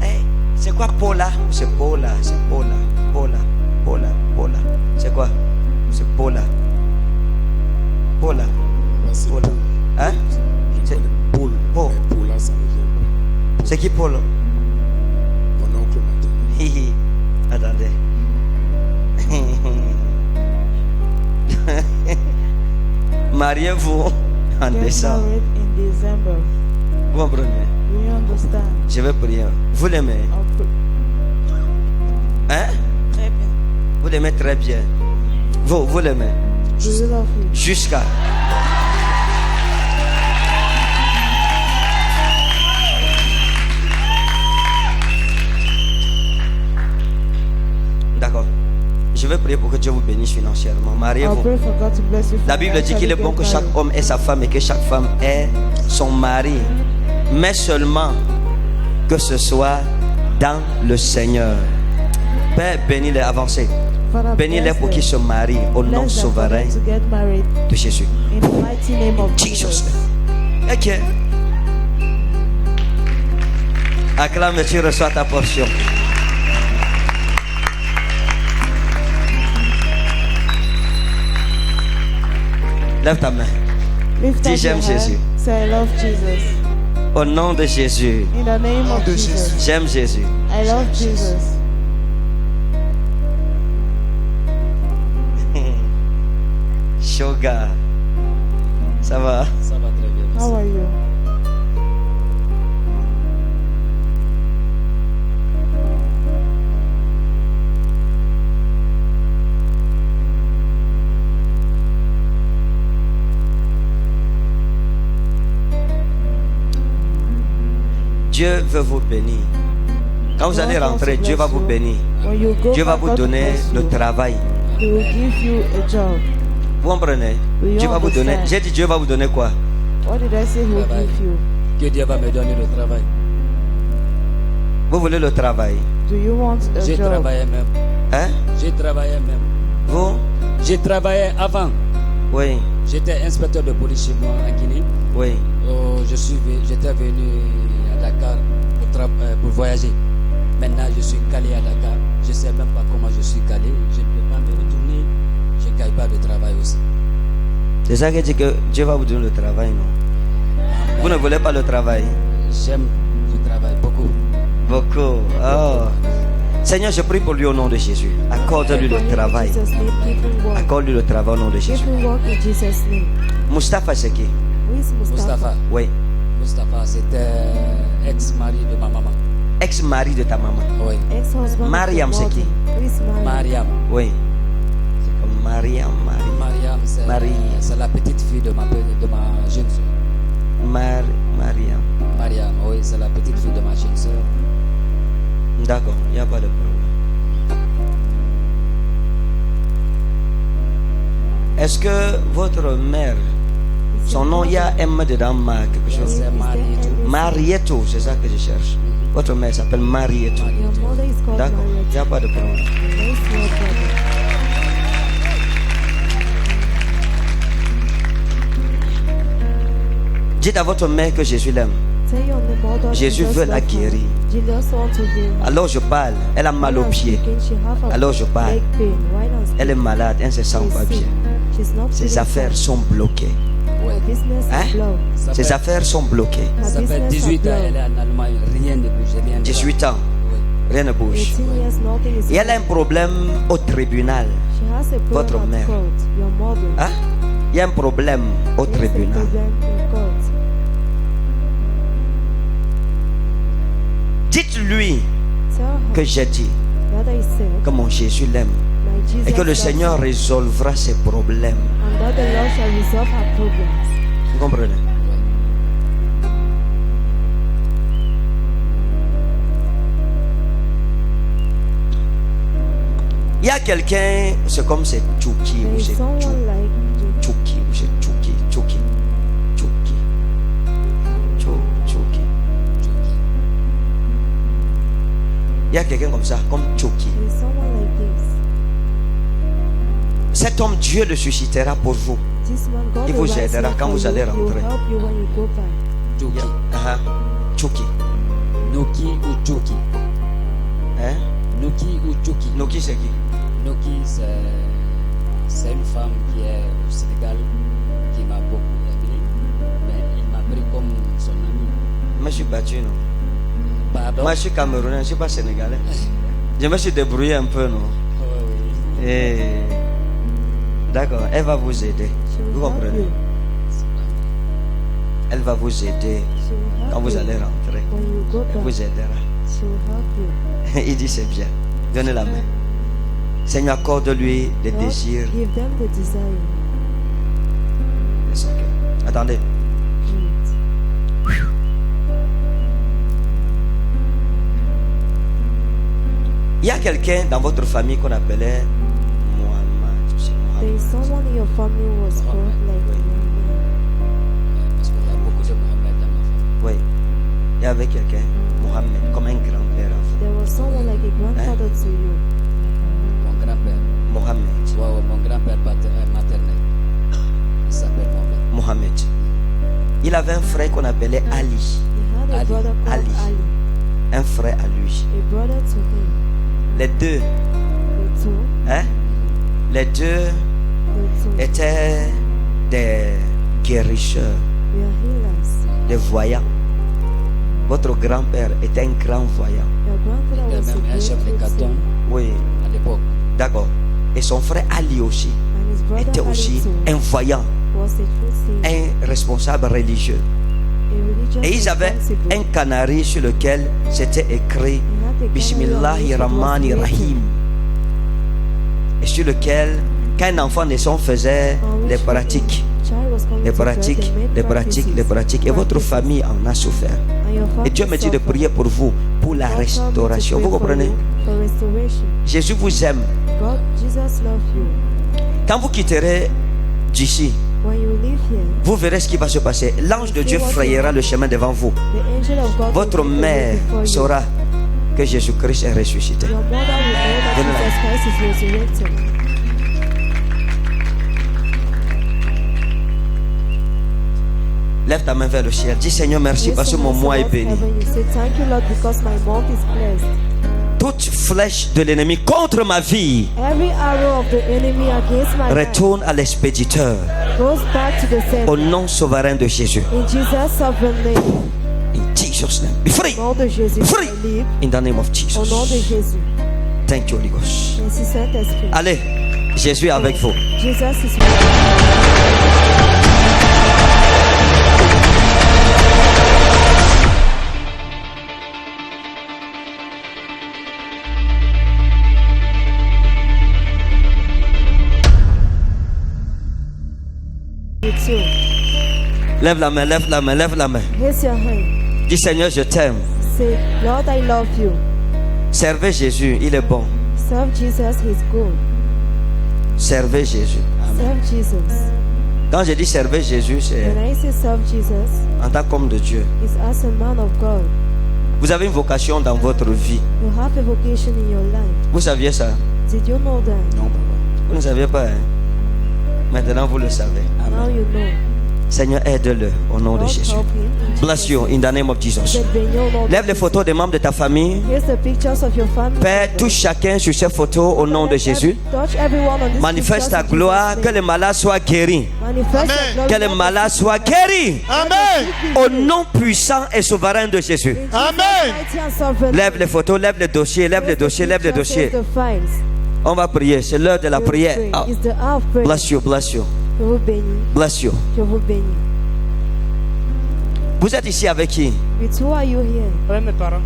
Hey, c'est quoi Paula? C'est Paula, c'est Paula. C'est quoi? C'est Paula. Paula. Bah, c'est Paul. Paul. Hein? Je C'est- connais Paul. Paul. Mais Paul, là, ça ne vient pas. C'est qui Paul? Mon oncle maternel. Hihi. Attendez. Mariez-vous en Get décembre. married in December. Vous comprenez? Do you understand? Je vais prier. Vous l'aimez? I'll pray. Hein? Très bien. Vous l'aimez très bien. Vous l'aimez? Do you love him? Jusqu'à. D'accord. Je vais prier pour que Dieu vous bénisse financièrement. I'll Mariez-vous. pray for God to bless you. La Bible dit qu'il est bon que chaque homme ait sa femme et que chaque femme ait son mari. Mais seulement que ce soit dans le Seigneur. Père, bénis-les, avancez. Bénis-les pour qu'ils se marient au nom souverain to get married de Jésus. in the mighty name of Jesus. Jesus. Ok. Acclame, tu reçois ta portion. Lève ta main. Lift Dis, up j'aime your hand. Jésus. Say, I love Jesus. Au nom de Jésus. In the name of Jesus. J'aime Jésus. I love Jesus. Shoga. Ça va? Ça va très bien. How are you? Dieu veut vous bénir. Quand vous allez rentrer, Dieu va vous bénir. When you go Dieu va back, vous God donner bless le you. travail. He will give you a job. Vous comprenez? Oui, Dieu on va vous donner. understand. J'ai dit Dieu va vous donner quoi? What did I say? He will Travail. give you. Que Dieu va me donner le travail. Vous voulez le travail? Do you want a J'ai job? travaillé même. Hein? J'ai travaillé même. Vous? J'ai travaillé avant. Oui, J'étais inspecteur de police chez moi en Guinée. oui. J'étais venu à Dakar pour voyager. Maintenant, je suis calé à Dakar. Je ne sais même pas comment je suis calé. Je ne peux pas me retourner. Je ne gagne pas de travail aussi. C'est ça qui dit que Dieu va vous donner le travail, non? Vous ne voulez pas le travail? J'aime le travail beaucoup. Beaucoup. Oh. Seigneur, je prie pour lui au nom de Jésus. Accorde-lui le travail. Jesus' name, give him work. Accorde-lui le travail au nom de Give Jésus. him work in Jesus' name. Mustapha, c'est qui? Who is Mustafa? Mustapha. Oui. Mustapha, c'était ex-mari de ma maman. Ex-mari de ta maman. Oui. Ex-husband. Mariam, of c'est your qui? mother. Who is Mariam? Mariam. Oui. C'est comme Mariam, Mariam, Marie. c'est la petite fille de ma jeune soeur. Mariam. Mariam, oui, c'est la petite fille de ma jeune soeur. D'accord, il n'y a pas de problème. Est-ce que votre mère, son nom, il y a M dedans, quelque chose? C'est Marie et tout. Marieto, c'est ça que je cherche. Votre mère s'appelle Marieto. Your mother is called D'accord, il n'y a Mariette. pas de problème. Nice your brother. Dites à votre mère que Jésus l'aime. Tell your mother Jésus Jesus veut la love her. guérir. Jesus want to heal her. Alors je parle, elle a mal aux While I'm pieds. speaking, she have a Alors je parle. leg pain. While I'm Elle est malade, elle ne se sent speaking, pas she's bien. sick. She's not Ses feeling affaires fine. sont bloquées. Her business Hein? is blocked. Ça Ses fait, affaires sont bloquées. Her ça fait business 18 is ans, elle est blocked. en Allemagne, rien ne bouge, rien ne va. 18 ans, Oui. rien ne bouge. 18 years, nothing is Et elle a un problème au tribunal. She has a Votre problem mère. at court. Your mother. Hein? Il y a un problème au She has a tribunal. problem in court. Dites-lui Tell her que j'ai dit that I said que mon Jésus l'aime my Jesus et que le loves Seigneur her, résolvera ses problèmes. and that the Lord shall resolve her problems. Vous comprenez? Il y a quelqu'un, c'est comme c'est Tchouki There ou is c'est someone like you. Tchouki ou c'est Tchouki, Tchouki, Tchouki, Tchouki. Il y a quelqu'un comme ça, comme Tchouki. There is someone like this. Cet homme, Dieu le suscitera pour vous. This man, God Il will vous rise aidera up quand for vous you. allez He will rentrer. help you when you go back. Tchouki. Tchouki. Noki ou Tchouki. Hein? Noki ou Tchouki. Noki, c'est qui? Noki, c'est une femme qui est au Sénégal, qui m'a beaucoup aimé, mais il m'a pris comme son ami. Moi, je suis battu, non? Pardon? Moi, je suis camerounais, je ne suis pas sénégalais. Je me suis débrouillé un peu, non? Oui. Et... D'accord, elle va vous aider. She will Vous help comprenez? you. Elle va vous aider She will help quand vous you. allez rentrer. When you go Elle back, vous aidera. she will help you. Il dit c'est bien. Donnez la main. Seigneur, accorde-lui des Lord, désirs. give them the desire. de son cœur. Attendez. Great. Il y a quelqu'un dans votre famille qu'on appelait Mohamed. C'est There is Mohamed. someone in your family who was called like Muhammad. Parce qu'on a beaucoup de Mohamed dans ma famille. Oui. Il y avait quelqu'un, Mohamed, comme un grand-père. en fait. There was someone like a grandfather to you. Mon grand-père. Mohamed. Ouais, mon grand-père maternel. Il s'appelle Mohamed. Mohamed. Il avait un frère qu'on appelait Ali. He had a Ali. brother called Ali. Ali. Un frère à lui. A brother to him. Les deux, The two. hein? Les deux The two. étaient des guérisseurs, We are healers. des voyants. Votre grand-père était un grand voyant. Your grandfather Il was était a même un great chef de healer. canton Oui, à l'époque. d'accord. Et son frère Ali aussi And his brother était Ali aussi too un voyant, was a truth sayer, un responsable religieux. a religious Et ils avaient responsible. un canari sur lequel c'était écrit He had a Bismillahirrahmanirrahim. Et sur lequel, quand un enfant naissant faisait les pratiques, les pratiques, les pratiques, les pratiques. Et votre famille en a souffert. Et Dieu me dit de prier pour vous, pour la restauration. Vous comprenez? Jésus vous aime. Quand vous quitterez d'ici, vous verrez ce qui va se passer. L'ange de Dieu frayera le chemin devant vous. Votre mère saura que Jésus-Christ est ressuscité. Lève ta main vers le ciel. Dis Seigneur merci parce que mon mois est béni. Toute flèche de l'ennemi contre ma vie retourne à l'expéditeur. Au nom souverain de Jésus. In Jesus' name. Be free. Free. In the name of Jesus. Thank you, Holy Ghost. Allez, Jésus est avec vous. Lève la main, lève la main, lève la main. Dis Seigneur, je t'aime. Say, Lord, I love you. Servez Jésus, il est bon. Serve Jesus, he's good. Servez Jésus. Serve Jesus. Quand je dis servez Jésus, c'est When I say serve Jesus, en tant qu'homme de Dieu, is as a man of God. vous avez une vocation dans votre vie. You have a vocation in your life. Vous saviez ça? Did you know that? Non, papa. Vous ne saviez pas, hein? Maintenant, vous le savez. Now you know. Seigneur, aide-le au nom de God Jésus. help him. Bless you in the name of Jesus. Said, "Benyo, Lord, Lève les photos des membres de ta famille. here's the pictures of your family. Père, touche chacun sur ces photos au nom de Jésus. Touch everyone on this Manifeste ta pictures in gloire, Jesus' que name. les malades soient guéris. Manifest your glory. Que les malades soient guéris. Au nom puissant et souverain de Jésus. Mighty and sovereign. Lève les photos, lève les dossiers, lève les dossiers, lève les dossiers. The files. On va prier, c'est l'heure de la prière. Ah, It's the hour of prayer. bless you, bless you, Je vous bénis. bless you. Je vous bénis. Vous êtes ici avec qui? With who are you here? Avec mes parents.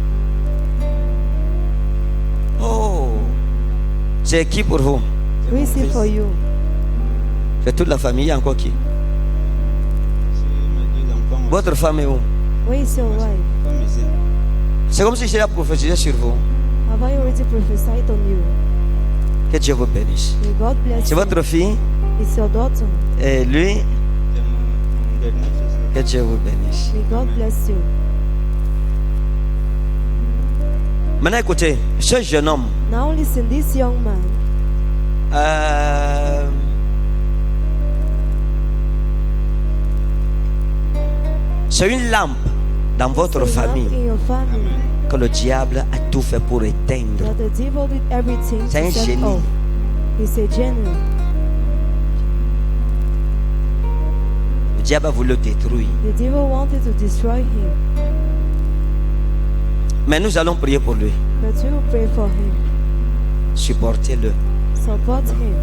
Oh, c'est qui pour vous? Who is it for you? C'est toute la famille, il y a encore qui? Votre femme est où? Where is your wife? C'est comme si j'ai prophétisé sur vous. Have I already prophesied on you? Que Dieu vous bénisse. May God bless C'est you. votre fille It's your daughter. et lui. Que Dieu vous bénisse. May God bless you. Maintenant écoutez, ce jeune homme, Now listen, this young man, c'est une lampe dans votre is a lamp famille in your family que le diable a tout fait pour éteindre. that the devil did everything C'est un to set génie. off. He's a genius. Le diable a voulu le détruire. The devil wanted to destroy him, Mais nous allons prier pour lui. but we will pray for him. Supportez-le. Support him.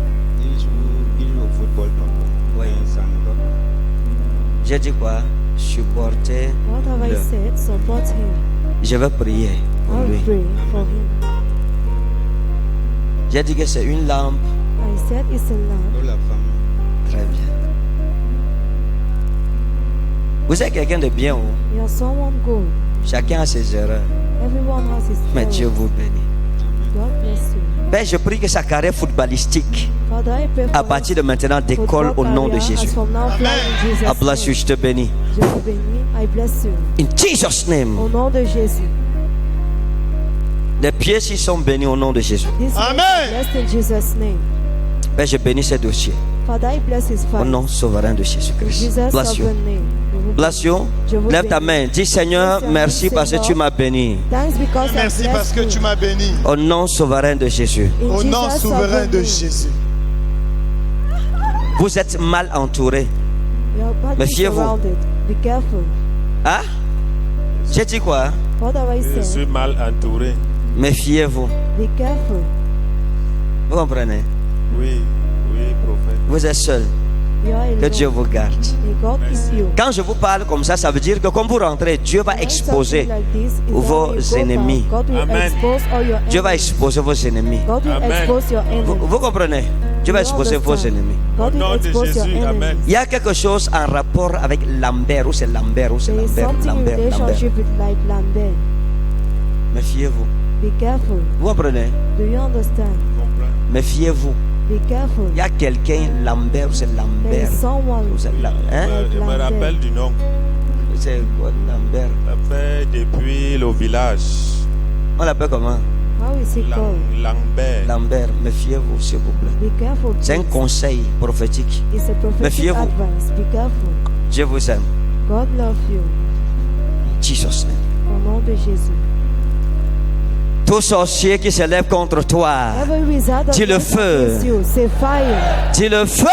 Il joue au football, papa. Oui. Ça me va. J'ai dit quoi? Supportez-le. What have I said? Support him. Je vais prier pour I'll lui. pray for him. J'ai dit que c'est une lampe. I said it's a lamp. Pour la famille. Très bien. Vous êtes quelqu'un de bien, oh? You're someone good. Chacun a ses erreurs. Everyone has his Mais Dieu faults. vous bénit. God bless you. Père, je prie que sa carrière footballistique, Father, I pray for à partir de maintenant, his décolle au football nom de career as Jésus. from now fly in Jesus' I bless you, name. je te bénis. Je vous bénis. I bless you. In Jesus' name. Au nom de Jésus. Les pieds s'y sont bénis au nom de Jésus. This Amen. Blessed in Jesus' name. Père, je bénis ces dossiers Father, I bless his au father. nom souverain de In Jésus-Christ. Jesus' Bless you. sovereign name. Je vous Bless you. Je vous Lève ta bénis. main. Dis Seigneur, Seigneur, merci parce que tu m'as béni. Thanks because Merci I parce que tu m'as béni. Au nom souverain de Jésus. In Au nom Jesus' souverain sovereign de name. Jésus. Vous êtes mal entouré. Your body is Méfiez-vous. surrounded. Be careful. Hein? J'ai dit quoi? What have I Je said? suis mal entouré. Méfiez-vous. Be careful. Vous comprenez? Oui, oui, prophète. Vous êtes seul. You are Que alone. Dieu vous garde. May God keep you. Quand je vous parle comme ça veut dire que comme vous rentrez, Dieu va When exposer something like this is vos done, you go ennemis. back. God will Amen. expose all your Dieu va enemies. exposer vos ennemis. God will Amen. expose your Vous, enemies. vous comprenez? Dieu va You exposer vos understand? ennemis. God Au nom will de expose your Jésus, Amen. enemies. Il y a quelque chose en rapport avec Lambert, ou c'est Lambert, ou c'est There is Lambert, something in Lambert, Lambert. relationship with like Lambert. Méfiez-vous. Be careful. Vous comprenez? Do you understand? Méfiez-vous. Be careful. Il y a quelqu'un, Lambert, ou c'est There Lambert. is someone Ou c'est hein? Je me rappelle du nom. C'est quoi, Lambert? Ça fait depuis le village. On l'appelle comment? How is he called? Lambert. Lambert. Méfiez-vous, s'il vous plaît. Be careful. C'est un please. conseil prophétique. It's a prophetic Méfiez-vous. advice. Be careful. Dieu vous aime. God love you. Jesus name. Au nom de Jésus. Tout sorcier qui se lève contre toi, Every wizard that dis le comes feu. against you, say fire. dis le feu.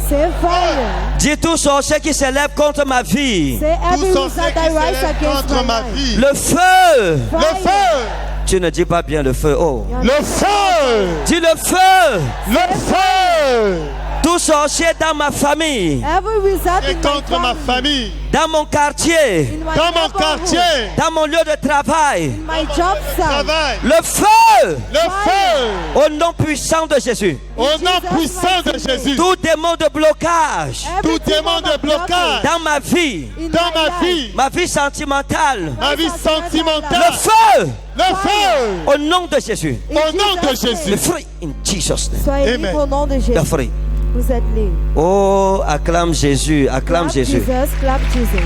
Say fire. Dis tout sorcier qui se lève contre ma vie, Say every Tout wizard sorcier that qui se rise lève against contre my ma life. vie. le feu. Fire. Le feu. Tu ne dis pas bien le feu. Oh, You're Le feu. dis le feu. Le feu. Tout sorcier dans ma famille, Every wizard Et in contre ma my famille. dans mon quartier, in my Dans mon neighborhood, quartier. dans mon lieu de travail, in my job site. Travail. le feu. Le feu. Au nom puissant de Jésus. Au nom puissant de Jésus. Tout démon de blocage Every Tout démon de blocage. dans ma vie, in Dans my ma life. vie. ma vie sentimentale, Ma vie le sentimentale. feu. Le feu. Au nom de Jésus. In Au nom de Jesus' Jésus. Le fruit in Jesus name. Soyez Amen. libres au nom de Le Jésus. fruit. Vous êtes libres. Oh, acclame Jésus, acclame Clap Jésus. Jesus, clap Jesus.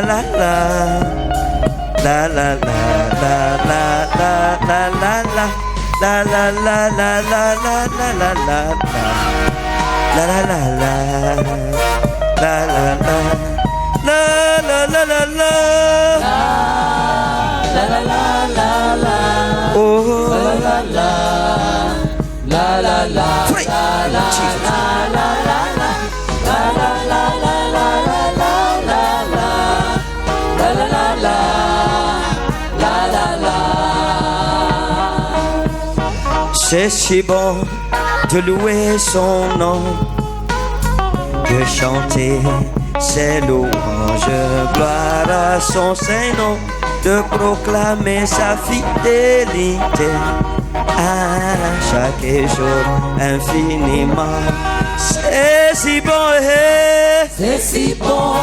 la la la. La la la la la la la la la. La la la la la la la la la. La la la la. La la la. La la la la la. La la la la la. Oh. La la la. La la la. Free. Jesus. C'est si bon de louer son nom, de chanter ses louanges, gloire à son Saint-Nom, de proclamer sa fidélité à chaque jour infiniment. C'est si bon, c'est si bon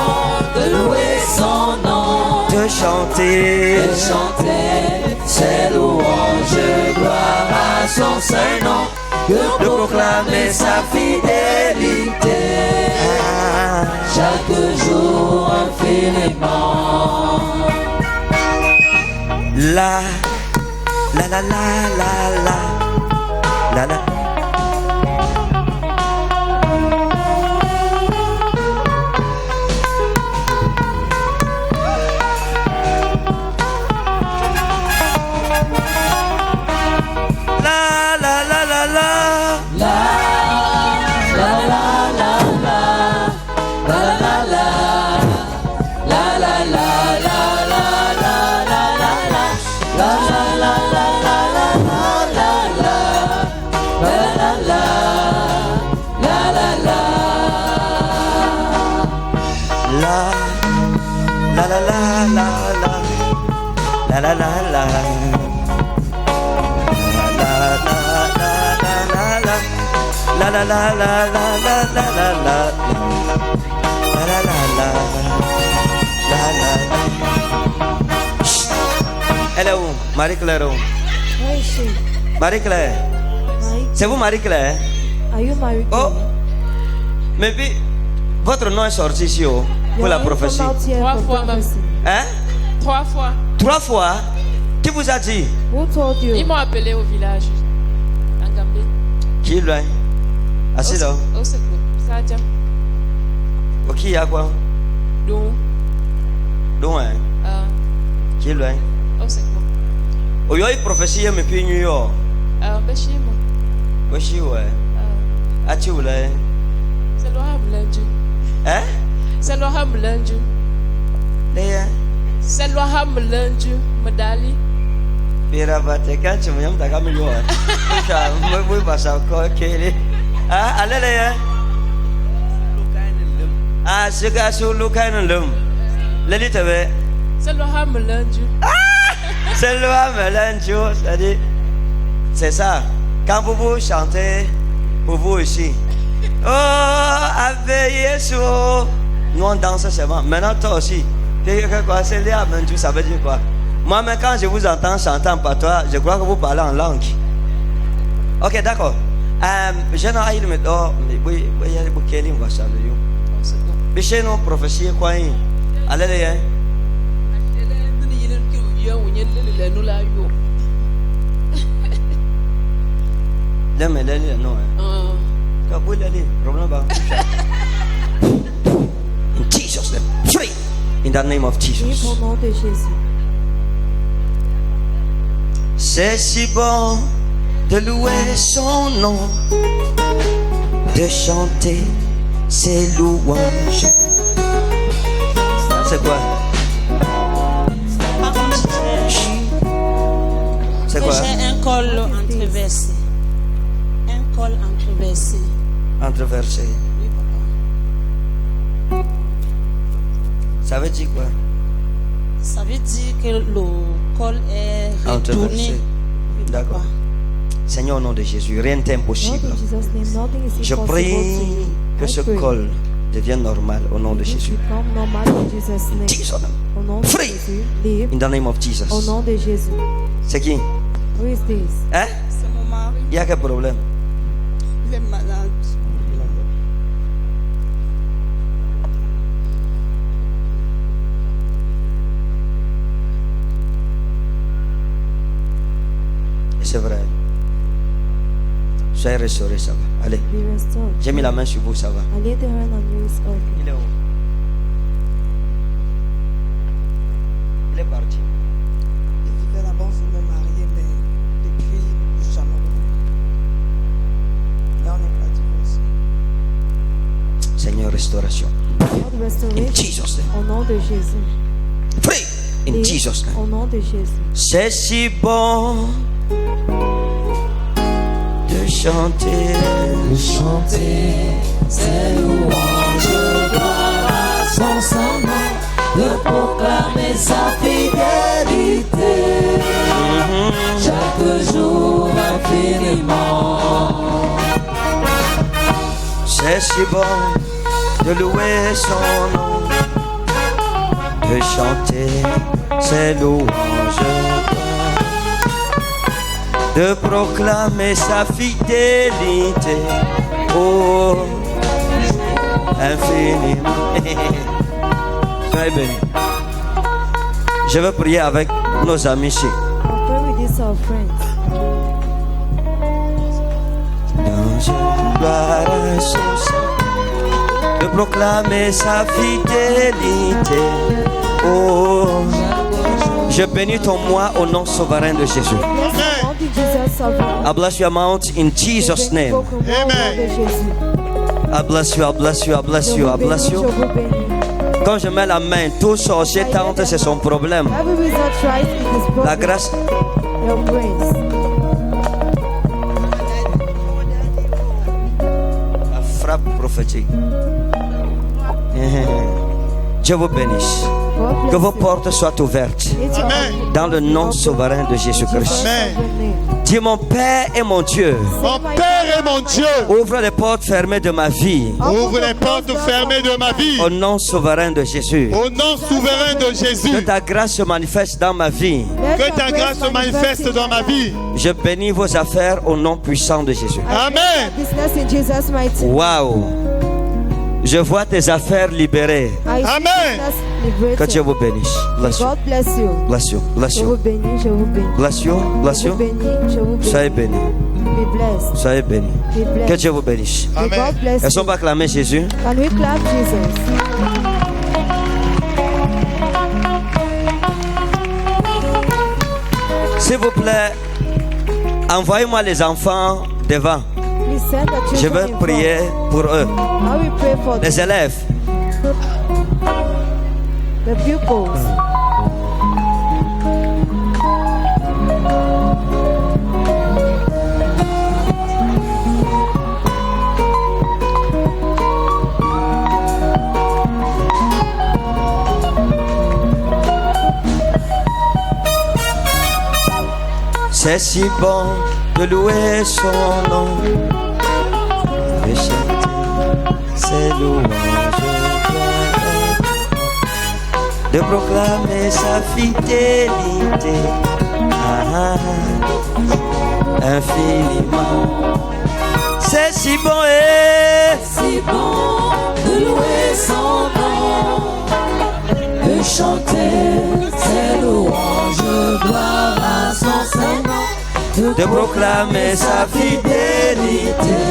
de louer son nom, de chanter ses louanges, gloire à son Saint-Nom, de proclamer sa fidélité chaque jour infiniment. La la la la la la la. La la la la la la la la la la la la la la la la la la la la. Elle est où? Marie-Claire où? Where is she? Marie-Claire. C'est vous Marie-Claire? Are you married? Oh, mais puis votre nom est sorti ici pour la prophétie. 3 fois même. Hein? 3 fois. 3 fois? Qui vous a dit? Who told you? Ils m'ont appelé au village. En Gambie. Qui loin? Assis là? Au secours. Ça a déjà. Ok, il y a quoi? Donc. Loin. Qui loin? Au secours. Au y a une prophétie, mais puis New York. Beshimo. Weshi ouais. Ati où là? C'est l'Oham lundi. Hein? C'est l'Oham lundi. Léa. C'est l'Oham lundi. Medali. Pira bate quand tu me yam ta kamilio. Ça me passe encore kele. Ah, allez Léa. Ah, c'est que sur le canon l'homme. Leli te ve. C'est l'Oham lundi. C'est l'Oham lundi, c'est-à-dire c'est ça. Quand vous chantez pour vous ici. Oh, avec Yeshua. Nous on danse seulement. Maintenant toi aussi. C'est les Abendu, ça veut dire quoi? Moi-même quand je vous entends chanter en patois, je crois que vous parlez en langue. Ok, d'accord. Je n'ai pas me oh, oui, il y a beaucoup de gens qui sont mais chez nous, prophétie, quoi? Allez, les gars. Là, mais là, non. Quand vous allez, problème pas. In Jesus' name, free. In the name of Jesus. Au nom de Jésus. C'est si bon de louer son nom, de chanter ses louanges. C'est quoi? C'est quoi? J'ai un col entreversé. Un col entreversé. Entreversé. Ça veut dire quoi? Ça veut dire que le col est retourné. D'accord. Seigneur, au nom de Jésus, rien n'est impossible. Je prie que ce col devienne normal au nom de Jésus. Jesus. Free. In the name of Jesus. Au nom de Jésus. C'est qui? Who is this? Hein? C'est mon mari. Il y a quel problème? Il est malade. Soyez restaurés, ça va. Allez. Be restored. J'ai mis la main sur vous, ça va. I lay the hand on you, it's okay. Il est où? Il est parti. Il vivait là-bas, on voulait me marier, mais depuis, jamais revenu. Là, on n'est pas divorcé. Seigneur, restauration. God restoration. In Jesus' name. Au nom de Jésus. Pray in Et Jesus' name. Au nom de Jésus. C'est si bon de chanter. De chanter ses louanges, gloire à son Saint-Nom, de proclamer sa fidélité chaque jour infiniment. C'est si bon de louer son nom, de chanter ses louanges, de proclamer sa fidélité, oh, infiniment. Soyez bénis. Je vais prier avec nos amis ici. I'll pray with these our friends. Gloire à son Saint, de proclamer sa fidélité, oh, je bénis ton moi au nom souverain de Jésus. I bless your mouth in Jesus' name. I bless you, I bless you, I bless you, I bless you. Quand je mets la main, tout sorcier tente, c'est son problème. La grâce. La frappe prophétique. Dieu vous bénisse. Que vos portes soient ouvertes. Amen. Dans le nom souverain de Jésus-Christ. Amen. Dis mon Père et mon Dieu. Mon Père et mon Dieu. Ouvre les portes fermées de ma vie. Ouvre les portes fermées de ma vie. Au nom souverain de Jésus. Au nom souverain de Jésus. Que ta grâce se manifeste dans ma vie. Que ta grâce se manifeste dans ma vie. Je bénis vos affaires au nom puissant de Jésus. Amen. Waouh. Je vois tes affaires libérées. Amen. Que Dieu vous bénisse. Bless you. God bless you. Bless you. Bless Je vous you. bénis, je vous bénis. Bless you. Bless Je you. vous bénis, je vous bénis. Soyez bénis. Be blessed. Soyez bénis. Be blessed. Que Dieu vous bénisse. May God bless Est-ce qu'on you. va acclamer Jésus? Can we clap Jesus? S'il vous plaît, envoyez-moi les enfants devant. Please send the Je children vais in prier pour eux. front. I will pray for Les élèves. the pupils. C'est si bon de louer son nom, de chanter ses louanges, de proclamer sa fidélité, infiniment. C'est si bon et si bon de louer son nom, de chanter ses louanges, gloire à son Saint-Nom, de proclamer sa fidélité,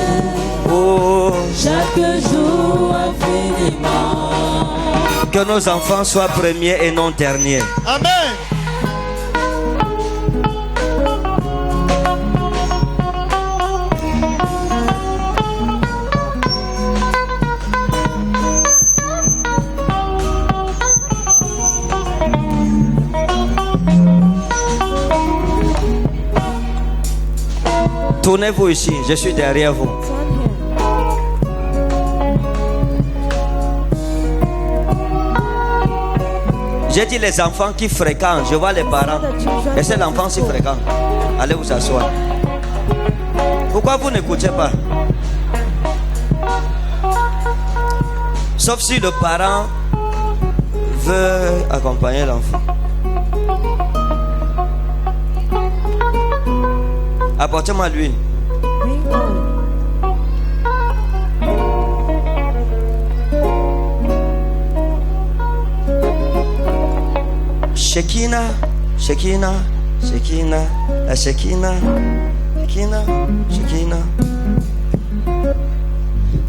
oh, chaque jour infiniment. que nos enfants soient premiers et non derniers. Amen. Tournez-vous ici, je suis derrière vous. J'ai dit les enfants qui fréquentent, je vois les parents. Et c'est l'enfant si fréquente. Allez vous asseoir. Pourquoi vous n'écoutez pas? Sauf si le parent veut accompagner l'enfant. Apportez-moi l'huile. Shekinah, Shekinah, Shekinah, la Shekinah Shekinah, Shekinah.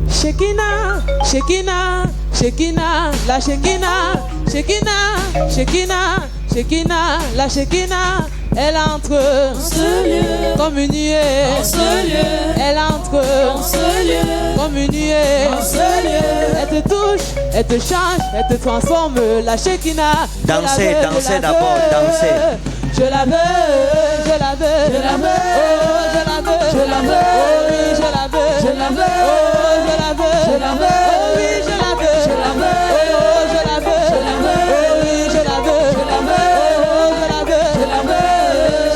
Shekinah, Shekinah, Shekinah, la Shekinah, Shekinah, Shekinah, Shekinah, la Shekinah. Elle entre En ce lieu, comme une nuée. en ce lieu, Elle entre en ce lieu, comme une nuée. en ce lieu. Elle te touche, elle te change, elle te transforme. La Shekinah. Je la Dansez, veux, dansez je la d'abord, veux. dansez. Je la veux, je la veux, Je la veux. Oh, je la veux, Je la veux. Oh, oui, je la veux, Je la veux. Oh, je la veux, Je la veux. Oh, oui, je la veux, Je la veux. Oh, je la veux, Je la veux. Oh, oui, je la veux, Je la veux. Oh, je la veux, Je la veux.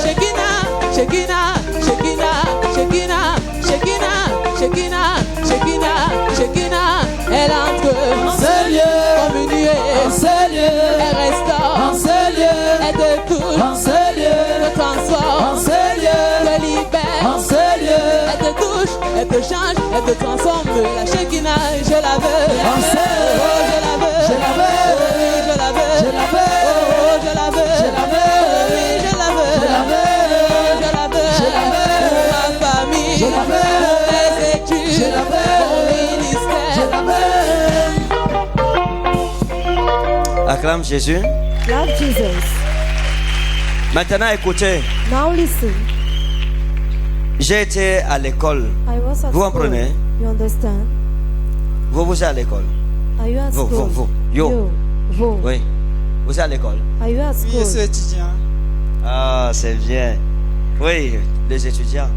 Shekinah, Shekinah, Shekinah, Shekinah, Shekinah, Shekinah, Shekinah, Shekinah. Elle entre En ce lieu, comme une nuée. en ce lieu, Elle restaure, en ce lieu, elle te touche, en ce lieu, te transforme, en ce lieu, te libère, en ce lieu, elle te touche, elle te change, elle te transforme. La Shekinah, je la veux, en ce lieu, oh, je la veux, je la veux, oh, oui, je la veux, je la veux, oh, je la veux, je la veux, oh, oui, je la veux, je la veux, je la veux, je la veux, pour ma famille, je la veux, pour mes études, je la veux, pour mon ministère, je la veux. Acclame Jésus. Love Jesus. Maintenant, écoutez. Now listen. J'ai été à l'école. I was at Vous school. comprenez? You understand? Vous êtes à l'école. Are you at Vous, school? vous. Yo. Vous. Oui. Vous êtes à l'école. Are you at school? Oui, je suis étudiant. Ah, c'est bien. Oui, les étudiants.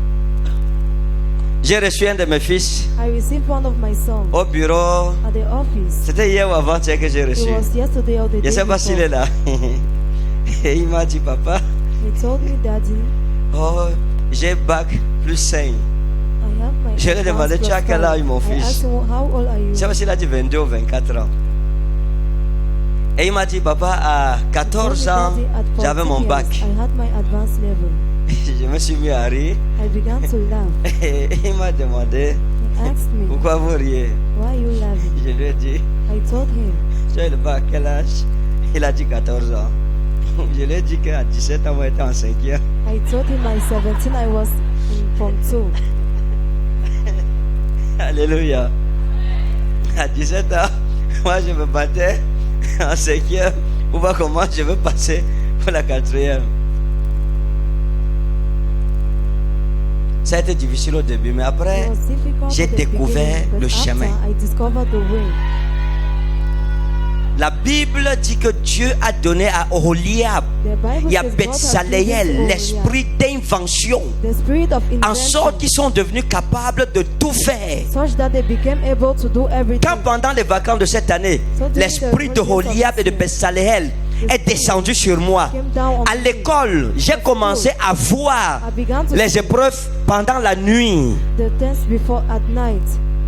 J'ai reçu un de mes fils I received one of my sons au bureau. at the office. C'était hier ou avant-hier que j'ai It reçu. was yesterday or the Je day ne sais pas s'il est before. là. Et il m'a dit, papa, He told me, Daddy, oh, j'ai bac plus 5. I have my Je lui ai demandé, advanced tu as plus quel âge, five. mon I fils? asked him, how old are you? Je ne sais pas s'il a dit 22 ou 24 ans. Et il m'a dit, papa, à 14 ans, Daddy, at 14 j'avais mon years, bac. I had my advanced level. Je me suis mis à rire. I began to laugh. Et il m'a demandé, He asked me, pourquoi vous riez? why are you laughing? Je lui ai dit, I told him, tu as le bac, quel âge? Il a dit 14 ans. Je lui ai dit qu'à 17 ans, on était en 5e. I told him at 17 I was in Form 2. Alléluia. À 17 ans, moi je me battais en 5e pour voir comment je veux passer pour la 4e. Ça a été difficile au début, mais après, It was difficult j'ai at the découvert beginning, but le after chemin. I discovered the way. La Bible dit que Dieu a donné à Oholiab The Bible et à says God has Bethsaléel given to l'esprit d'invention, the spirit of en invention, sorte qu'ils sont devenus capables de tout faire. such that they became able to do everything. Quand pendant les vacances de cette année, l'esprit de Oholiab et de Bethsaléel est descendu sur moi, à l'école, j'ai commencé à voir les épreuves pendant la nuit. The test before at night.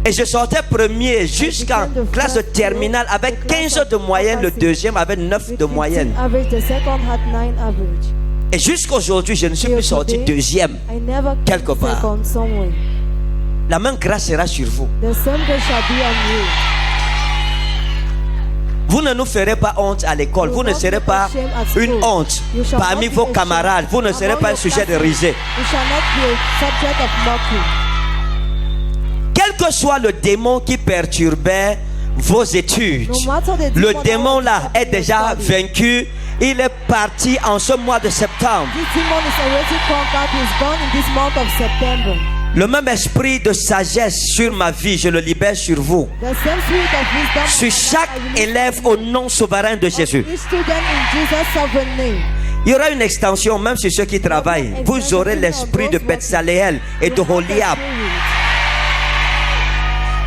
Et je sortais premier jusqu'en classe de terminale avec 15 de moyenne, le deuxième avec 9 de moyenne. Average, the second had 9 average. Et jusqu'aujourd'hui, je ne suis plus sorti deuxième I never came quelque part. second somewhere. La même grâce sera sur vous. The same grace shall be on you. Vous ne nous ferez pas honte à l'école. Vous ne serez pas une honte parmi vos camarades. Vous ne serez pas un sujet de risée. You shall not be a subject of mockery. Quel que soit le démon qui perturbait vos études, le démon là est déjà vaincu. Il est parti en ce mois de septembre. This demon is already conquered. He is gone in this month of September. Le même esprit de sagesse sur ma vie, je le libère sur vous. The same spirit of wisdom Sur chaque élève au nom souverain de Jésus. each student in Jesus' sovereign name. Il y aura une extension même sur ceux qui travaillent. Vous aurez l'esprit de Bethsaléel et de Oholiab.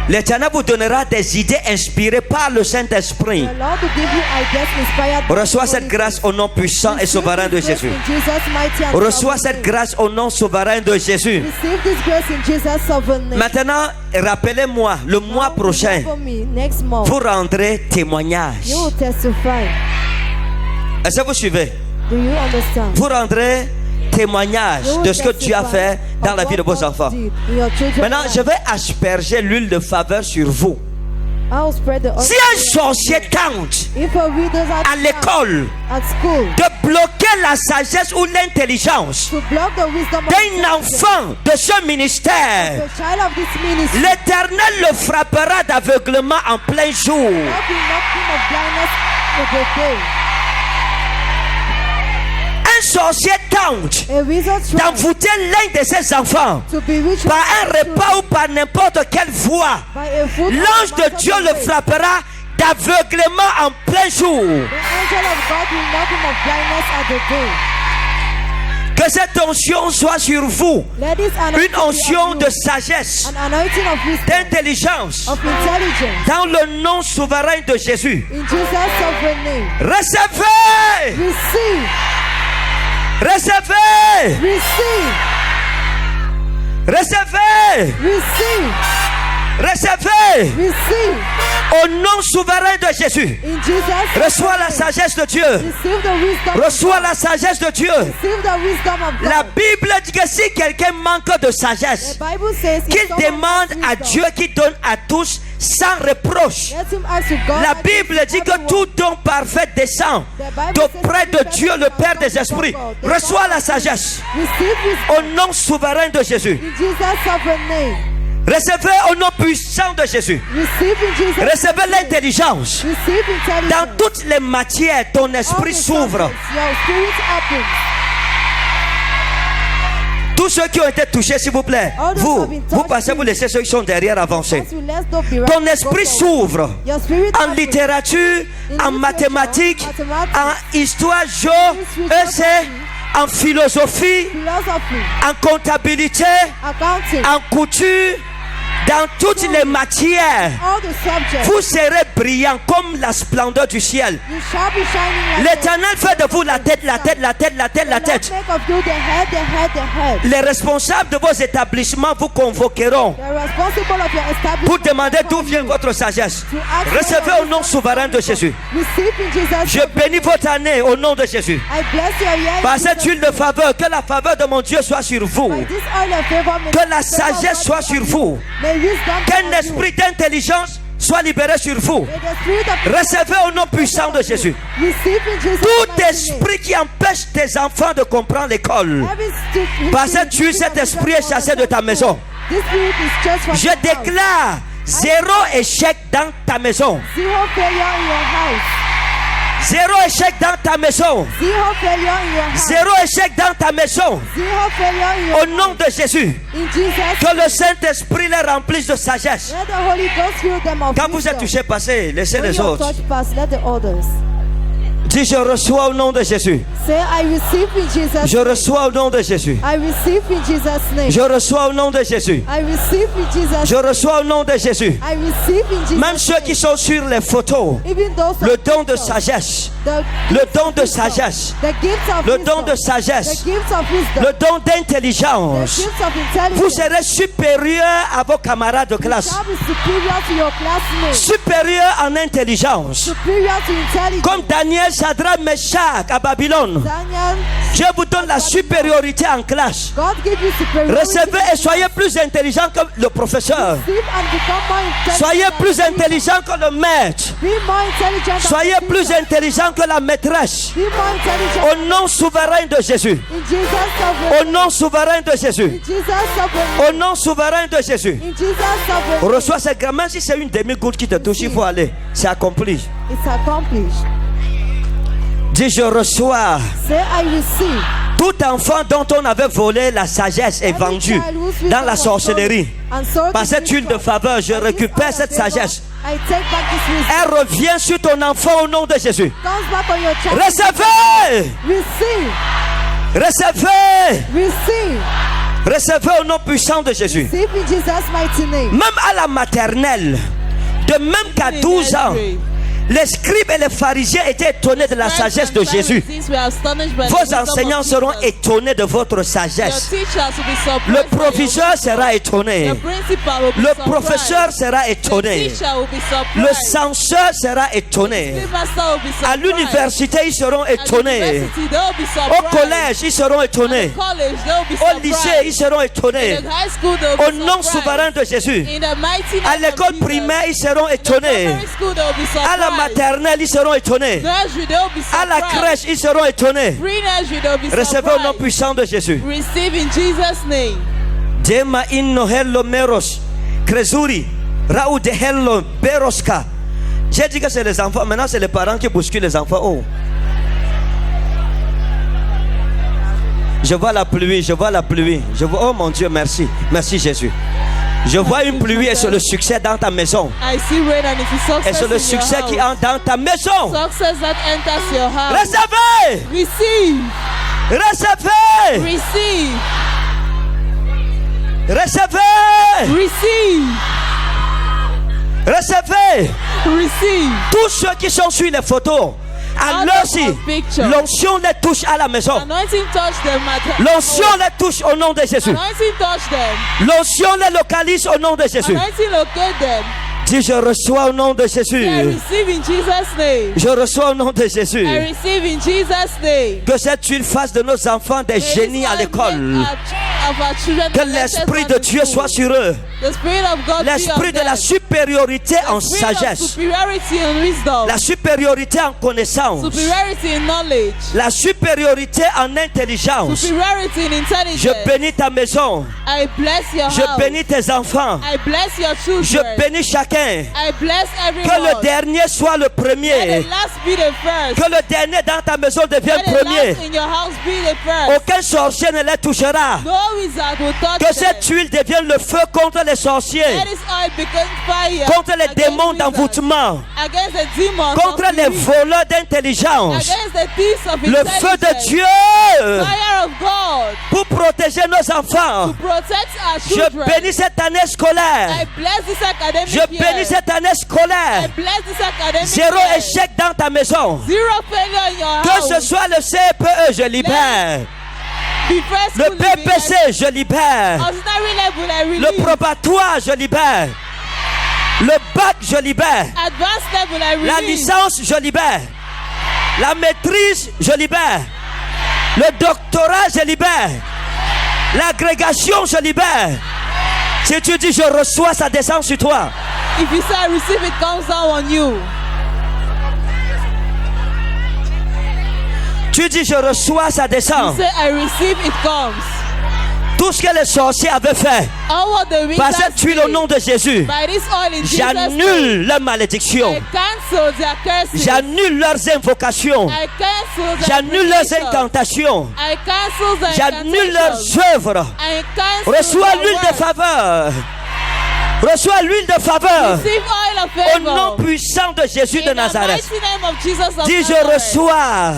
L'Éternel vous donnera des idées inspirées par le Saint-Esprit. The Lord will give you ideas inspired by Reçois the cette Holy grâce au nom puissant et souverain de Spirit. Jésus. In Jesus' mighty and Reçois sovereign cette name. grâce au nom souverain de Jésus. Receive this grace in Jesus' sovereign name. Maintenant, rappelez-moi, le mois prochain, For me, next month, vous rendrez témoignage. you will testify. Est-ce que vous suivez? Do you understand? Vous rendrez témoignage You will de ce que Dieu a testify fait dans of la vie de what vos God enfants. did in your children's Maintenant, life. je vais asperger l'huile de faveur sur vous. I'll spread the Si un sorcier tente If a widow à l'école at school de bloquer la sagesse ou l'intelligence to block the wisdom of d'un enfant de ce ministère, the child of this ministry, l'Éternel le frappera d'aveuglement en plein jour. God will knock him of blindness for the day. Un sorcier tente A wizard tries d'envoûter l'un de ses enfants to bewitch par un his children repas ou par n'importe quelle voie. by a foot L'ange de Dieu le frappera d'aveuglement en plein jour. The angel of God will knock him of blindness at the day. Que cette onction soit sur vous. Let this anointing Une onction be de on you, sagesse, an anointing of wisdom, d'intelligence, of intelligence, dans le nom souverain de Jésus. in Jesus' sovereign name. Recevez! Receive, Recevez! receive, Recevez! receive, Recevez! receive, Au nom souverain de Jésus. in Jesus' Reçois la sagesse de Dieu. receive the wisdom, Reçois la sagesse de Dieu. receive the wisdom of La God. Bible dit que si quelqu'un manque de sagesse, The Bible says if qu'il someone demande has à wisdom, Dieu qui donne à tous sans reproche. let him ask to God La that Bible gives dit que everyone. tout don parfait descend d'auprès de Dieu, le Père des esprits. Reçois la sagesse Receive wisdom au nom souverain de Jésus. in Jesus' sovereign name. Recevez au nom puissant de Jésus. Receive in Jesus' Recevez name. l'intelligence. Receive intelligence. Dans toutes les matières, ton All esprit the s'ouvre. subjects, your spirit opens. Tous ceux qui ont été touchés, s'il vous plaît, vous passez, vous laissez ceux qui sont derrière avancer. As you let the be Ton right, esprit go forward. s'ouvre Your spirit en opens. littérature, en mathématiques, en histoire, EC, en philosophie, Philosophy, en comptabilité, accounting, en couture, dans toutes les matières. all the subjects. Vous serez brillants comme la splendeur du ciel. You shall be shining like L'Éternel fait de vous la tête, la tête, la tête, la tête, la tête. Make of you the head, the head, the head. Les responsables de vos établissements vous convoqueront The responsible of your establishment. pour demander d'où vient votre sagesse. Recevez au nom souverain de Jésus. Receive in Jesus' Je bénis votre année au nom de Jésus. I bless your year. Par cette huile de faveur, que la faveur de mon Dieu soit sur vous. By this oil of favor, may Que la the favor of sagesse God soit be sur on vous. you. May wisdom be Qu'un on you. esprit d'intelligence soit libéré sur vous. May the spirit of Recevez au nom puissant de Jésus. Receive in Jesus' Tout mighty name. esprit qui empêche tes enfants de comprendre l'école, Every stu- par cette huile, cet esprit est chassé de ta maison. This spirit is just from Je your house. déclare zéro échec dans ta maison. Zero failure in your house. Zéro échec dans ta maison. Zero failure in your house. Zéro échec dans ta maison. Zero failure in your Au nom de Jésus, In Jesus' que le Saint-Esprit les remplisse de sagesse. let the Holy Ghost fill them of Quand vous êtes wisdom. touché, passez, laissez When les your autres. touch pass, let the others. Dis, je reçois au nom de Jésus. Say, I receive in Jesus' Je reçois au nom de Jésus. I receive in Jesus' name. Je reçois au nom de Jésus. I receive in Jesus' Je reçois au nom de Jésus. I receive in Jesus' Même ceux qui sont sur les photos, Even those le of don de wisdom, sagesse, the le gifts don of de wisdom, sagesse, the gifts of le wisdom, don de the sagesse, gifts of wisdom, le don the d'intelligence. gifts of intelligence. Vous serez supérieur à vos camarades de classe, shall be superior to your classmates, supérieur en intelligence. superior to intelligence. Comme Daniel, Shadrach, Meshach à Babylone. Daniel, Je vous donne la supériorité en classe. God give you superiority. Recevez et soyez plus intelligent que le professeur. Receive and become more intelligent. Soyez than plus the teacher. intelligent que le maître. Be more intelligent than Soyez the plus teacher. intelligent que la maîtresse. Be more intelligent Au nom souverain de Jésus. in Jesus' sovereign. Au nom souverain de Jésus. In Jesus' sovereign. Au nom souverain de Jésus. In Jesus' sovereign. Reçois ce gamin. Si c'est une demi-goutte qui te touche, il faut aller. C'est accompli. It's accomplished. Dis, je reçois. Say, I receive. Tout enfant dont on avait volé la sagesse est vendu dans la sorcellerie. Par cette huile de faveur, je récupère cette sagesse. I take back this wisdom. Elle revient sur ton enfant au nom de Jésus. Comes back on your child. Recevez! Receive. Recevez! Receive. Recevez au nom puissant de Jésus. Receive in Jesus' mighty name. Même à la maternelle, de même qu'à 12 ans, Les scribes et les pharisiens étaient étonnés de la sagesse de Jésus. Vos enseignants seront étonnés de votre sagesse. Le proviseur sera étonné. Le professeur sera étonné. Le censeur sera étonné. À l'université, ils seront étonnés. Au collège, ils seront étonnés. Au lycée, ils seront étonnés. Au nom souverain de Jésus. À l'école primaire, ils seront étonnés. À la maternelle, ils seront étonnés. À la crèche, ils seront étonnés. Recevez au nom puissant de Jésus. Receive in Jesus' name. Dema inno hello meros. Krezuri. Raou de hello beroska. J'ai dit que c'est les enfants. Maintenant, c'est les parents qui bousculent les enfants. Oh. Je vois la pluie, je vois la pluie. Je vois, oh mon Dieu, merci. Merci Jésus. Je vois une pluie et c'est le succès dans ta maison. Et c'est le succès qui entre dans ta maison. Recevez. Receive. Recevez. Receive. Recevez. Receive. Recevez. Receive. Tous ceux qui sont sur les photos, alors-ci, l'onction les touche à la maison. L'onction les touche au nom de Jésus. L'onction les localise au nom de Jésus. Dis, je reçois au nom de Jésus. Je reçois au nom de Jésus. Que cette huile fasse de nos enfants des génies à l'école. Que l'Esprit de Dieu soit sur eux. L'esprit de la supériorité en sagesse. La supériorité en connaissance. La supériorité en intelligence. Je bénis ta maison. Je bénis tes enfants. Je bénis chacun. Que le dernier soit le premier. Que le dernier dans ta maison devienne premier. Aucun sorcier ne les touchera. Que cette huile devienne le feu contre les sorciers, contre les démons d'envoûtement, contre les voleurs d'intelligence. Le feu de Dieu pour protéger nos enfants. Je bénis cette année scolaire. Je bénis cette année scolaire. Zéro échec dans ta maison. Que ce soit le CPE, je libère. Le PPC, je libère. Le probatoire, je libère. Le bac, je libère. La licence, je libère. La maîtrise, je libère. Le doctorat, je libère. L'agrégation, je libère. Si tu dis je reçois, ça descend sur toi. If you say I receive, it comes down on you. Tu dis je reçois, ça descend. You say I receive, it comes. Tout ce que les sorciers avaient fait par cette huile au nom de Jésus, j'annule leur malédiction. J'annule leurs invocations. J'annule leurs incantations. J'annule leurs œuvres. Reçois l'huile de faveur. Reçois l'huile de faveur au nom puissant de Jésus de Nazareth. Dis je reçois.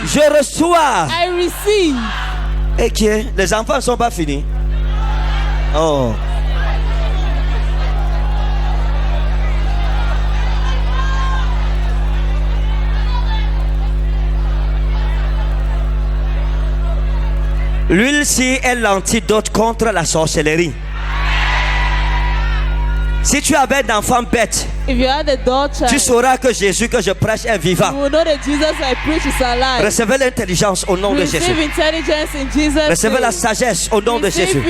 Je reçois. Et qui est? Les enfants ne sont pas finis. Oh. L'huile-ci est l'antidote contre la sorcellerie. Si tu avais d'enfants bêtes, tu sauras que Jésus que je prêche est vivant. Recevez l'intelligence au nom de Jésus. Recevez la sagesse au nom de Jésus.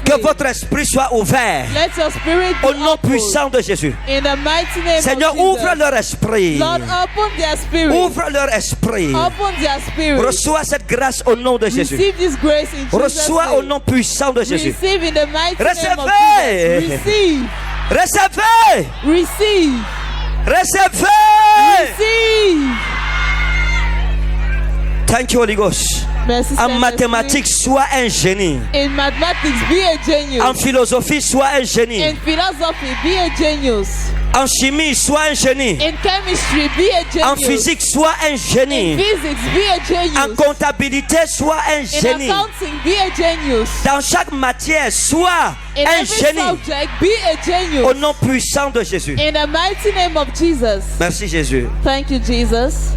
Que votre esprit soit ouvert au nom puissant de Jésus. Seigneur, ouvre leur esprit. Ouvre leur esprit. Reçois cette grâce au nom de Jésus. Reçois au nom puissant de Jésus. Recevez. Recevez. Receive. Recevez. Receive. Thank you, Holy Ghost. Merci, En Saint-Esprit. mathématiques, sois un génie. In mathematics, be a genius. En philosophie, sois un génie. In philosophy, be a genius. En chimie, sois un génie. In chemistry, be a genius. En physique, sois un In génie. physics, be a genius. En comptabilité, sois un In génie. accounting, be a genius. Dans chaque matière, sois In un every génie. subject, be a genius. Au nom puissant de Jésus. In the mighty name of Jesus. Merci Jésus. Thank you, Jesus.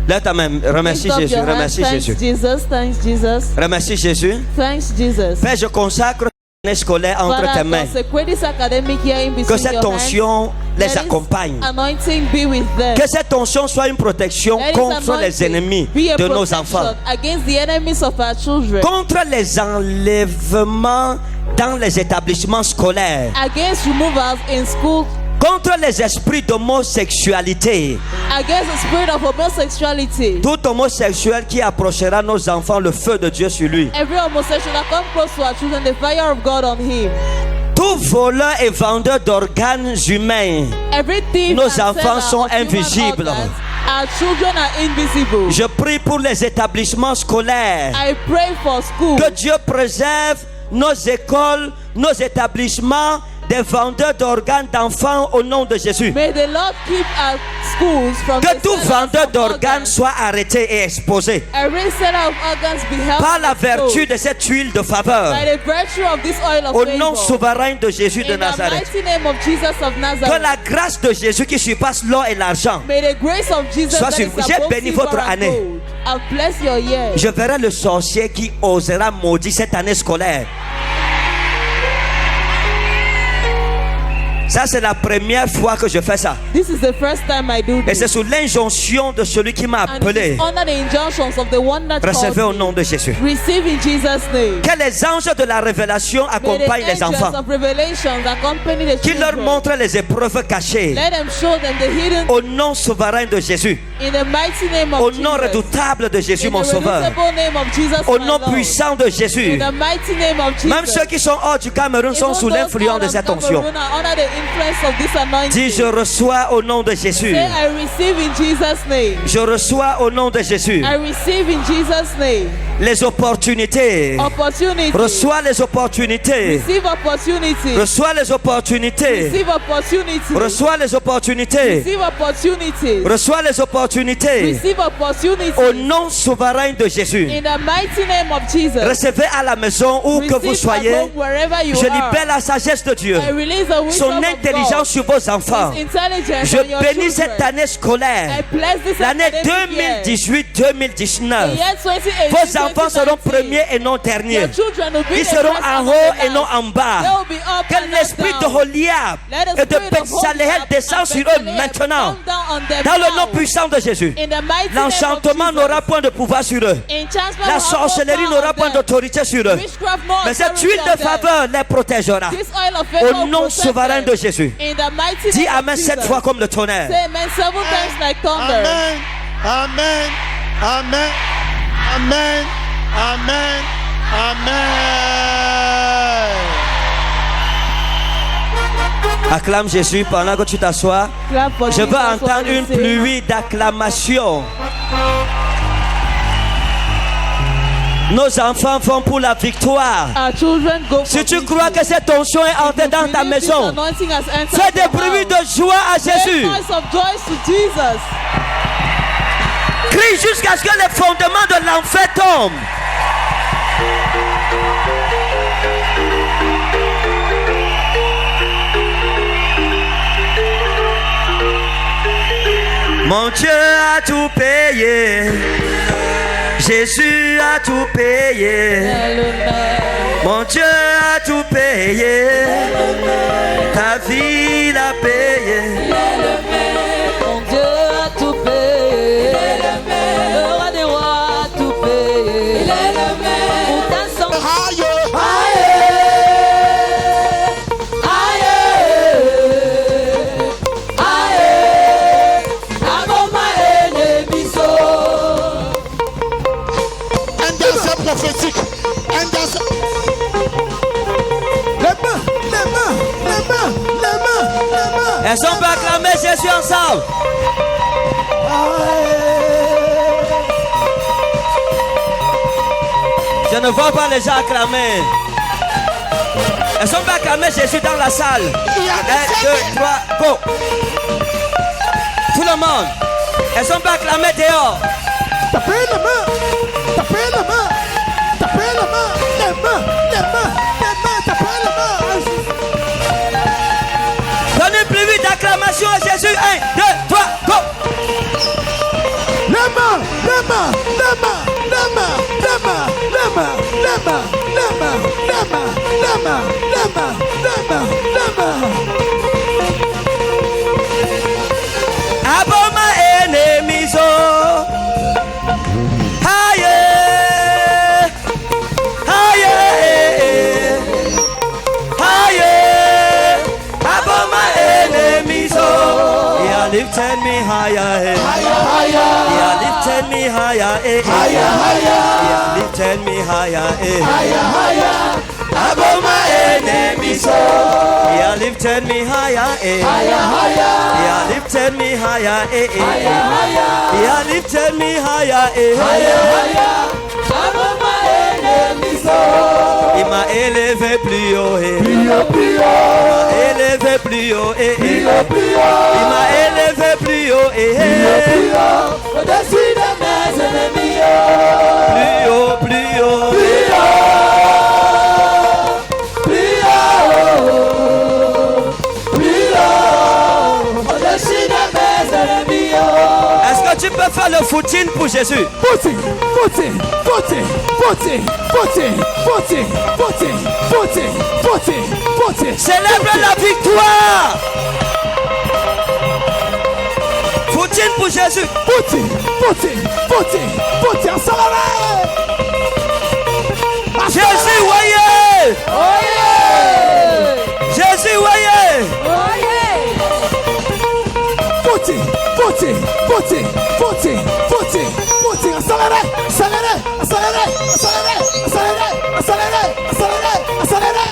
Lève ta main. Remercie Lift up Jésus. your hands. Remercie Thanks, Jésus. Jesus. Thanks, Jesus. Remercie Jésus. Thanks, Jesus. Père, je consacre l'année scolaire entre Father, tes mains. consecrate this academic year in between Que cette your hands. onction les Let His accompagne. anointing be with them. Que cette onction soit une protection Let His contre les anointing ennemis be a de nos protection enfants. against the enemies of our children. Contre les enlèvements dans les établissements scolaires. Against removals in school. Contre les esprits d'homosexualité. Against the spirit of homosexuality. Tout homosexuel qui approchera nos enfants, le feu de Dieu sur lui. Every homosexual that comes close to our children, the fire of God on him. Tout voleur et vendeur d'organes humains. Every thief Nos and enfants seller sont of human invisibles. organs, our children are invisible. Je prie pour les établissements scolaires. I pray for school. Que Dieu préserve nos écoles, nos établissements des vendeurs d'organes d'enfants au nom de Jésus. May the Lord keep our schools from Que the tout sellers vendeur of d'organes organs. soit arrêté et exposé Every seller of organs be held par la and vertu exposed de cette huile de faveur. by the virtue of this oil of Au favor. nom souverain de Jésus de In the Nazareth. mighty name of Jesus of Que Nazareth. la grâce de Jésus qui surpasse l'or et l'argent. May the grace of Jesus Soit that sur is vous. J'ai above béni silver votre and année. gold. I've blessed your year. Je verrai le sorcier qui osera maudire cette année scolaire. Ça, c'est la première fois que je fais ça. This is the first time I do Et this. c'est sous l'injonction de celui qui m'a And it appelé. is under the injunctions of the one that Recevez au called nom me. de Jésus. Receive in Jesus' name. Que les anges de la révélation May the accompagnent les angels enfants. of revelations accompany the Qui leur children. montrent les épreuves cachées. Let them show them the hidden Au nom souverain de Jésus. in the mighty name of Au Jesus. nom redoutable de Jésus, In mon the sauveur. redoutable name of Jesus, Au my nom Lord. puissant de Jésus. In the mighty name of Jesus. Même ceux qui sont hors du Cameroun sont Even sous those l'influence out de of cette onction. Cameroon are under the influence of this anointing. Dis, je reçois au nom de Jésus. Say, I receive in Jesus' name. Je reçois au nom de Jésus I receive in Jesus' name. les opportunités. Opportunity. Reçois les opportunités. Receive opportunity. Reçois les opportunités. Receive opportunity. Reçois les opportunités. Receive opportunity. Reçois les opportunités. Receive opportunity. Au nom souverain de Jésus. In the mighty name of Jesus. Recevez à la maison où que vous Receive soyez. at home wherever you Je are. libère la sagesse de Dieu. I release the wisdom Son of intelligence God. sur vos enfants. His intelligence Je on your bénis children. cette année scolaire. I bless this L'année academic year. 2018-2019. The year 2018, Vos enfants seront 2019. premiers et non derniers. Your children will be Ils the seront first en and haut the et non last. en bas. They will be up Que and not l'esprit de down. Holiab Let the et de spirit of Bethsaléel Holiab descend and sur eux Bethsaléel maintenant. come down on them Dans le nom now. puissant de Jésus. In the mighty name of L'enchantement Jesus. n'aura point de pouvoir sur eux. Enchantment La will have no sorcellerie power n'aura on point them. d'autorité sur eux. Witchcraft, no Mais cette authority huile on de them. faveur les protégera. This oil of favor Au will nom protect souverain them. de Jésus. In the mighty Dis name Amen of 7 Jesus. fois comme le tonnerre. Say amen 7 times like thunder. Amen. Amen. Amen. Amen. Amen. Amen. Acclame Jésus pendant que tu t'assois. Clap for Je veux Jesus while entendre you une sing. pluie d'acclamation. Nos enfants vont pour la victoire. Our children go for Si tu victory. crois que cette onction est entrée dans ta Believe this maison, anointing has entered fais des your bruits house. de joie à Make Jésus. noise of joy to Jesus. Crie jusqu'à ce que les fondements de l'enfer tombent. Mon Dieu a tout payé. Jésus a tout payé. Mon Dieu a tout payé. Ta vie l'a payé. Mon Dieu a tout payé. Le roi des rois a tout payé. Pour ta santé. Un danseur prophétique. Un danseur. Les mains, les mains, les mains, les mains, les mains. Est-ce qu'on peut acclamer Jésus ensemble? Je ne vois pas les gens acclamer. Elles sont pas acclamées Jésus dans la salle. 1, 2, 3, go. Tout le monde. Elles sont pas acclamées dehors. Tapez la main. Tapez la main. Tapez la main. Les mains. Les mains. Les mains. Tapez la main. Donnez plus vite d'acclamation à Jésus. 1, 2, 3, go. Les mains. Les mains. Les mains. Les mains. Les mains. Les mains. Les mains. Les mains. Les mains. Les mains. Les mains. Les mains. Les mains. Above my enemies, oh. Higher, higher, higher. Above my enemies, oh. He has lifted me higher, higher, higher. He has lifted me higher, higher, higher. He has lifted me higher, higher, higher. Above my enemies, oh. He has lifted me higher, higher, higher. He has lifted me higher, higher, higher. He has lifted me higher, higher, higher. Above my enemies, oh. Il m'a élevé plus haut, plus haut, plus haut. Il m'a élevé plus haut, plus haut, plus haut. Il m'a élevé plus haut, plus haut, plus haut. Au-dessus de mes ennemis, plus haut, plus haut, plus haut. Est-ce que tu peux faire le footing pour Jésus? Footing, footing, footing, footing, footing, footing, footing, footing, footing, footing. Célèbre la victoire. Footing pour Jésus. Footing, footing, footing, footing. Accéléré. Jésus, voyez. Jésus, voyez. Footing, footing, footing, footing, footing, footing. Accéléré, accéléré, accéléré, accéléré, accéléré, accéléré, accéléré, accéléré.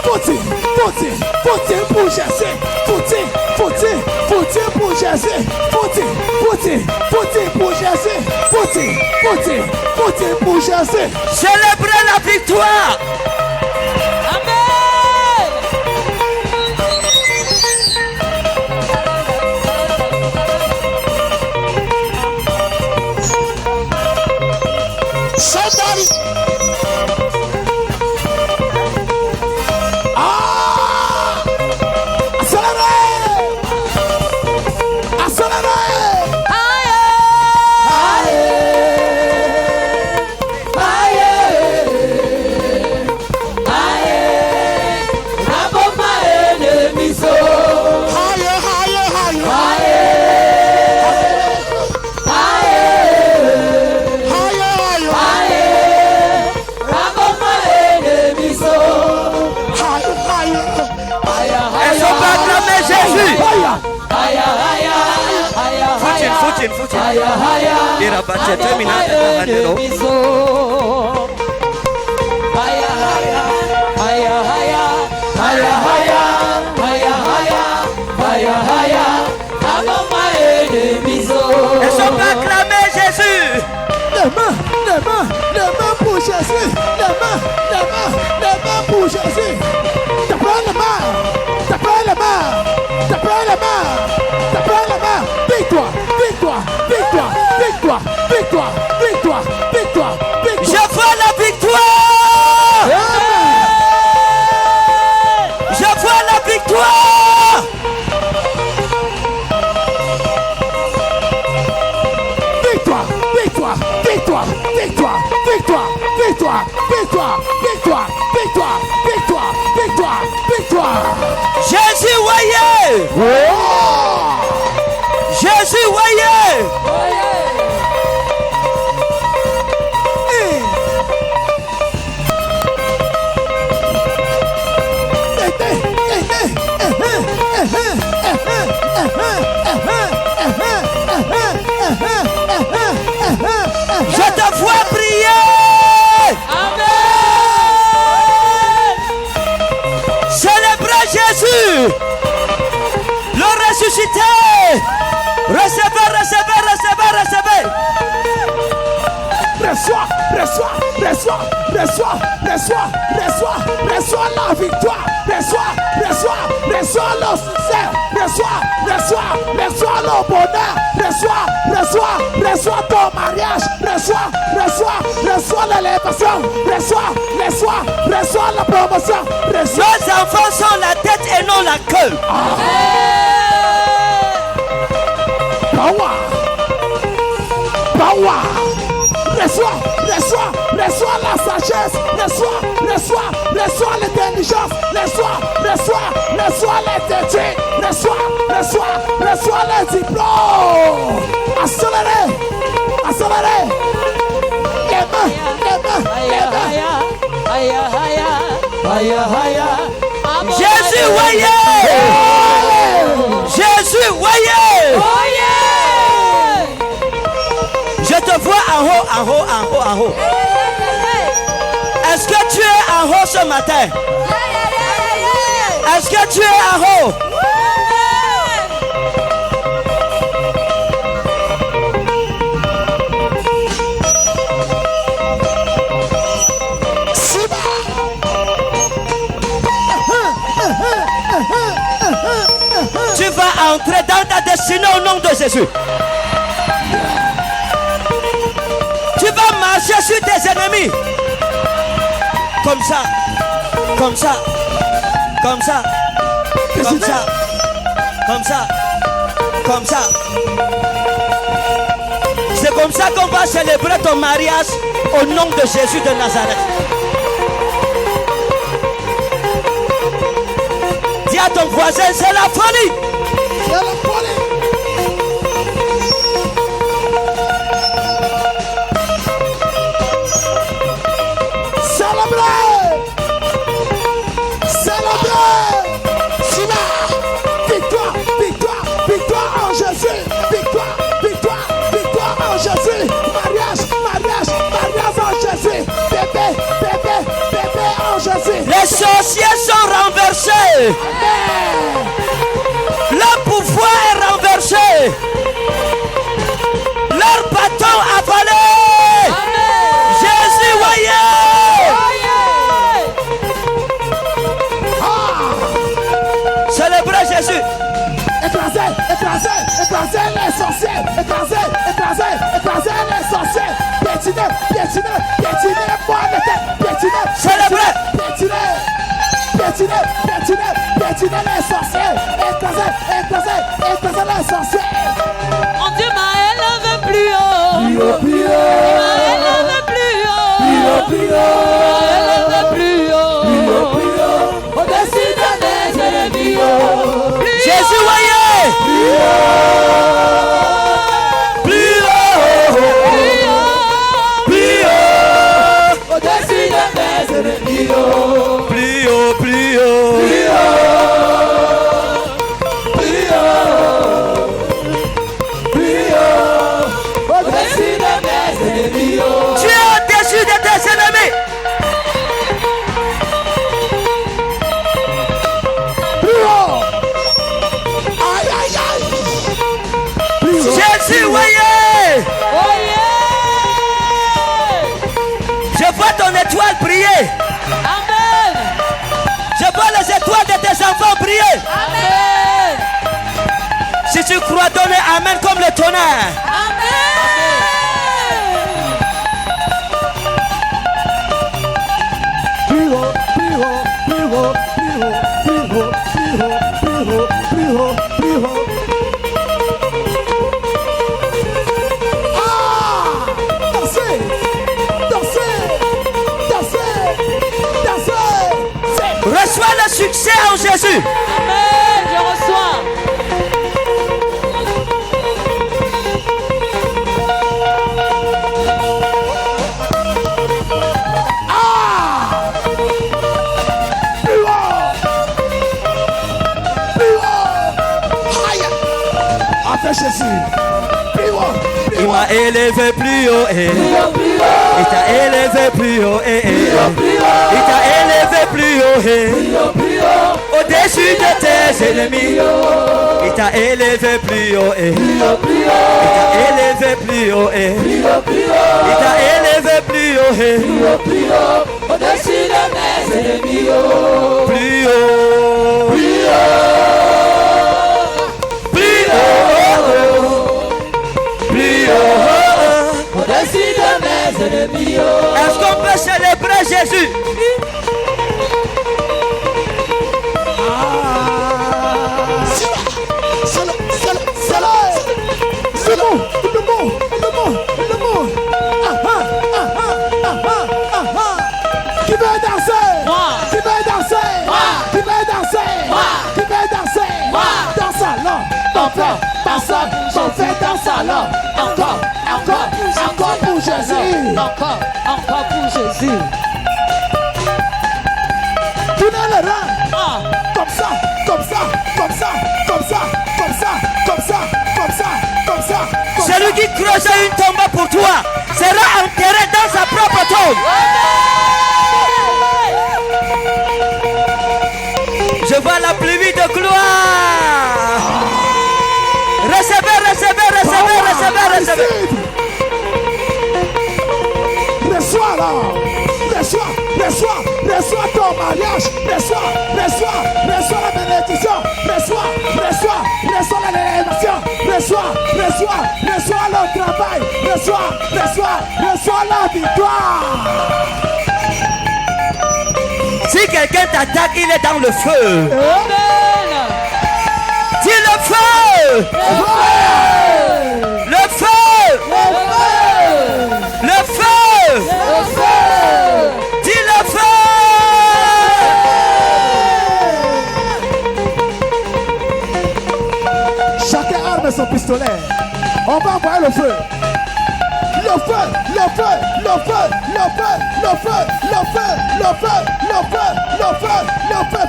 Footing, footing, footing pour Jésus. Footing, footing, footing pour Jésus. Footing, footing, footing pour Jésus. Footing, footing, footing pour Jésus. Célébrez la victoire. Somebody. Accéléré. Accéléré. Era bacia terminata handelo. Elles sont pas acclamées Jésus. Les mains, les mains, les mains pour Jésus. Les mains, les mains, les mains pour Jésus. Tapez les mains, tapez les mains, tapez les mains, tapez les mains. Victoire, victoire, victoire, victoire, victoire, victoire, victoire, victoire. Je vois la victoire. Je vois la victoire. Victoire, victoire, victoire, victoire, victoire, victoire, victoire, victoire, victoire, victoire, victoire, victoire. Jésus, voyez. Jésus, voyez. Je te vois prier. Amen. Célébrez Jésus, le ressuscité. Recevez, recevez, recevez, recevez. Reçois. reçois, reçois, reçois, reçois, reçois, reçois la victoire, reçois, reçois, reçois le succès, reçois, reçois, reçois le bonheur, reçois, reçois, reçois ton mariage, reçois, reçois, reçois l'élévation, reçois, reçois, reçois la promotion, reçois. Nos enfants sont la tête et non la queue. Power, power. Reçois, reçois, reçois la sagesse, reçois, reçois, reçois l'intelligence, reçois, reçois, reçois les études, reçois, reçois, reçois les diplômes. Accélérez, accélérez. Les mains, les mains, les mains. Jésus, voyez. Jésus, voyez. Je te vois en haut, en haut, en haut, en haut. Est-ce que tu es en haut ce matin? Est-ce que tu es en haut? Tu vas entrer dans ta destinée au nom de Jésus. Tu vas marcher sur tes ennemis. Comme ça. Comme ça. Comme ça. Comme ça. Comme ça. Comme ça. C'est comme ça qu'on va célébrer ton mariage au nom de Jésus de Nazareth. Dis à ton voisin, c'est la folie. C'est la folie. Célébrez! Célébrez! Sima! Victoire! Victoire! Victoire en Jésus! Victoire! Victoire! Victoire en Jésus! Mariage! Mariage! Mariage en Jésus! Bébé! Bébé! Bébé en Jésus! Les sorciers sont renversés! Amen! Le pouvoir est renversé! Leur bâton avalé! Jésus, voyez! Célébrez Jésus! Écrasez, écrasez, écrasez les sorciers! Écrasez, écrasez, écrasez les sorciers! Piétinez, piétinez, piétinez, moi les têtes! Piétinez! Célébrez! Piétinez! Piétinez, piétinez, piétinez les sorciers! Écrasez, écrasez, écrasez les sorciers! Mon Dieu m'a élevé plus haut. Plus haut, plus haut. Il m'a élevé plus haut. Plus haut, plus haut. Il m'a élevé plus haut. Plus haut, plus haut. Au-dessus de mes ennemis. Jésus, voyez! Plus haut. Plus haut! Plus haut! Au-dessus de mes ennemis. Plus haut, plus haut! Plus haut. Plus haut. Plus haut. Au-dessus de mes ennemis. Tu es au-dessus de tes ennemis! Plus haut. Aïe, aïe, aïe. Plus haut. Jésus, voyez! Je vois ton étoile briller! Amen. Je vois les étoiles de tes enfants briller! Amen. Si tu crois, donner Amen comme le tonnerre! Plus haut, plus haut, plus haut, plus haut, plus haut, plus haut, plus haut, plus haut, plus haut. Ah! Dansez! Dansez! Dansez! Dansez! Reçois le succès en Jésus! Amen. Je reçois. Ah! Plus haut! Plus haut! Aïe! Avec Jésus! Plus haut! Il m'a élevé plus haut, il t'a élevé plus haut, il t'a élevé plus haut, au-dessus de tes ennemis. Il t'a élevé plus haut, il t'a élevé plus haut, il t'a élevé plus haut, hey. Plus haut, plus haut, au-dessus de mes ennemis. Plus haut, Plus haut, plus haut, plus haut, au-dessus de mes ennemis. Est-ce qu'on peut célébrer Jésus? C'est bon, le mot. Qui veut danser? Moi. Qui veut danser? Moi. Qui veut danser? Moi. Qui veut danser? Moi. Dans le salon, Encore, personne, j'en fais dans le salon. Encore pour Jésus. encore pour Jésus. Tournez le rang. Ah. Comme ça. Celui qui creuse une tombe pour toi sera enterré dans sa propre tombe. Je vois la pluie de gloire. Recevez. Reçois ton mariage. Reçois la bénédiction. Reçois l'élévation. Reçois le travail. Reçois la victoire. Si quelqu'un t'attaque, il est dans le feu. Amen. Dis le feu. Le feu. Le feu. Dis le feu. Chacun arme son pistolet. On va envoyer le feu.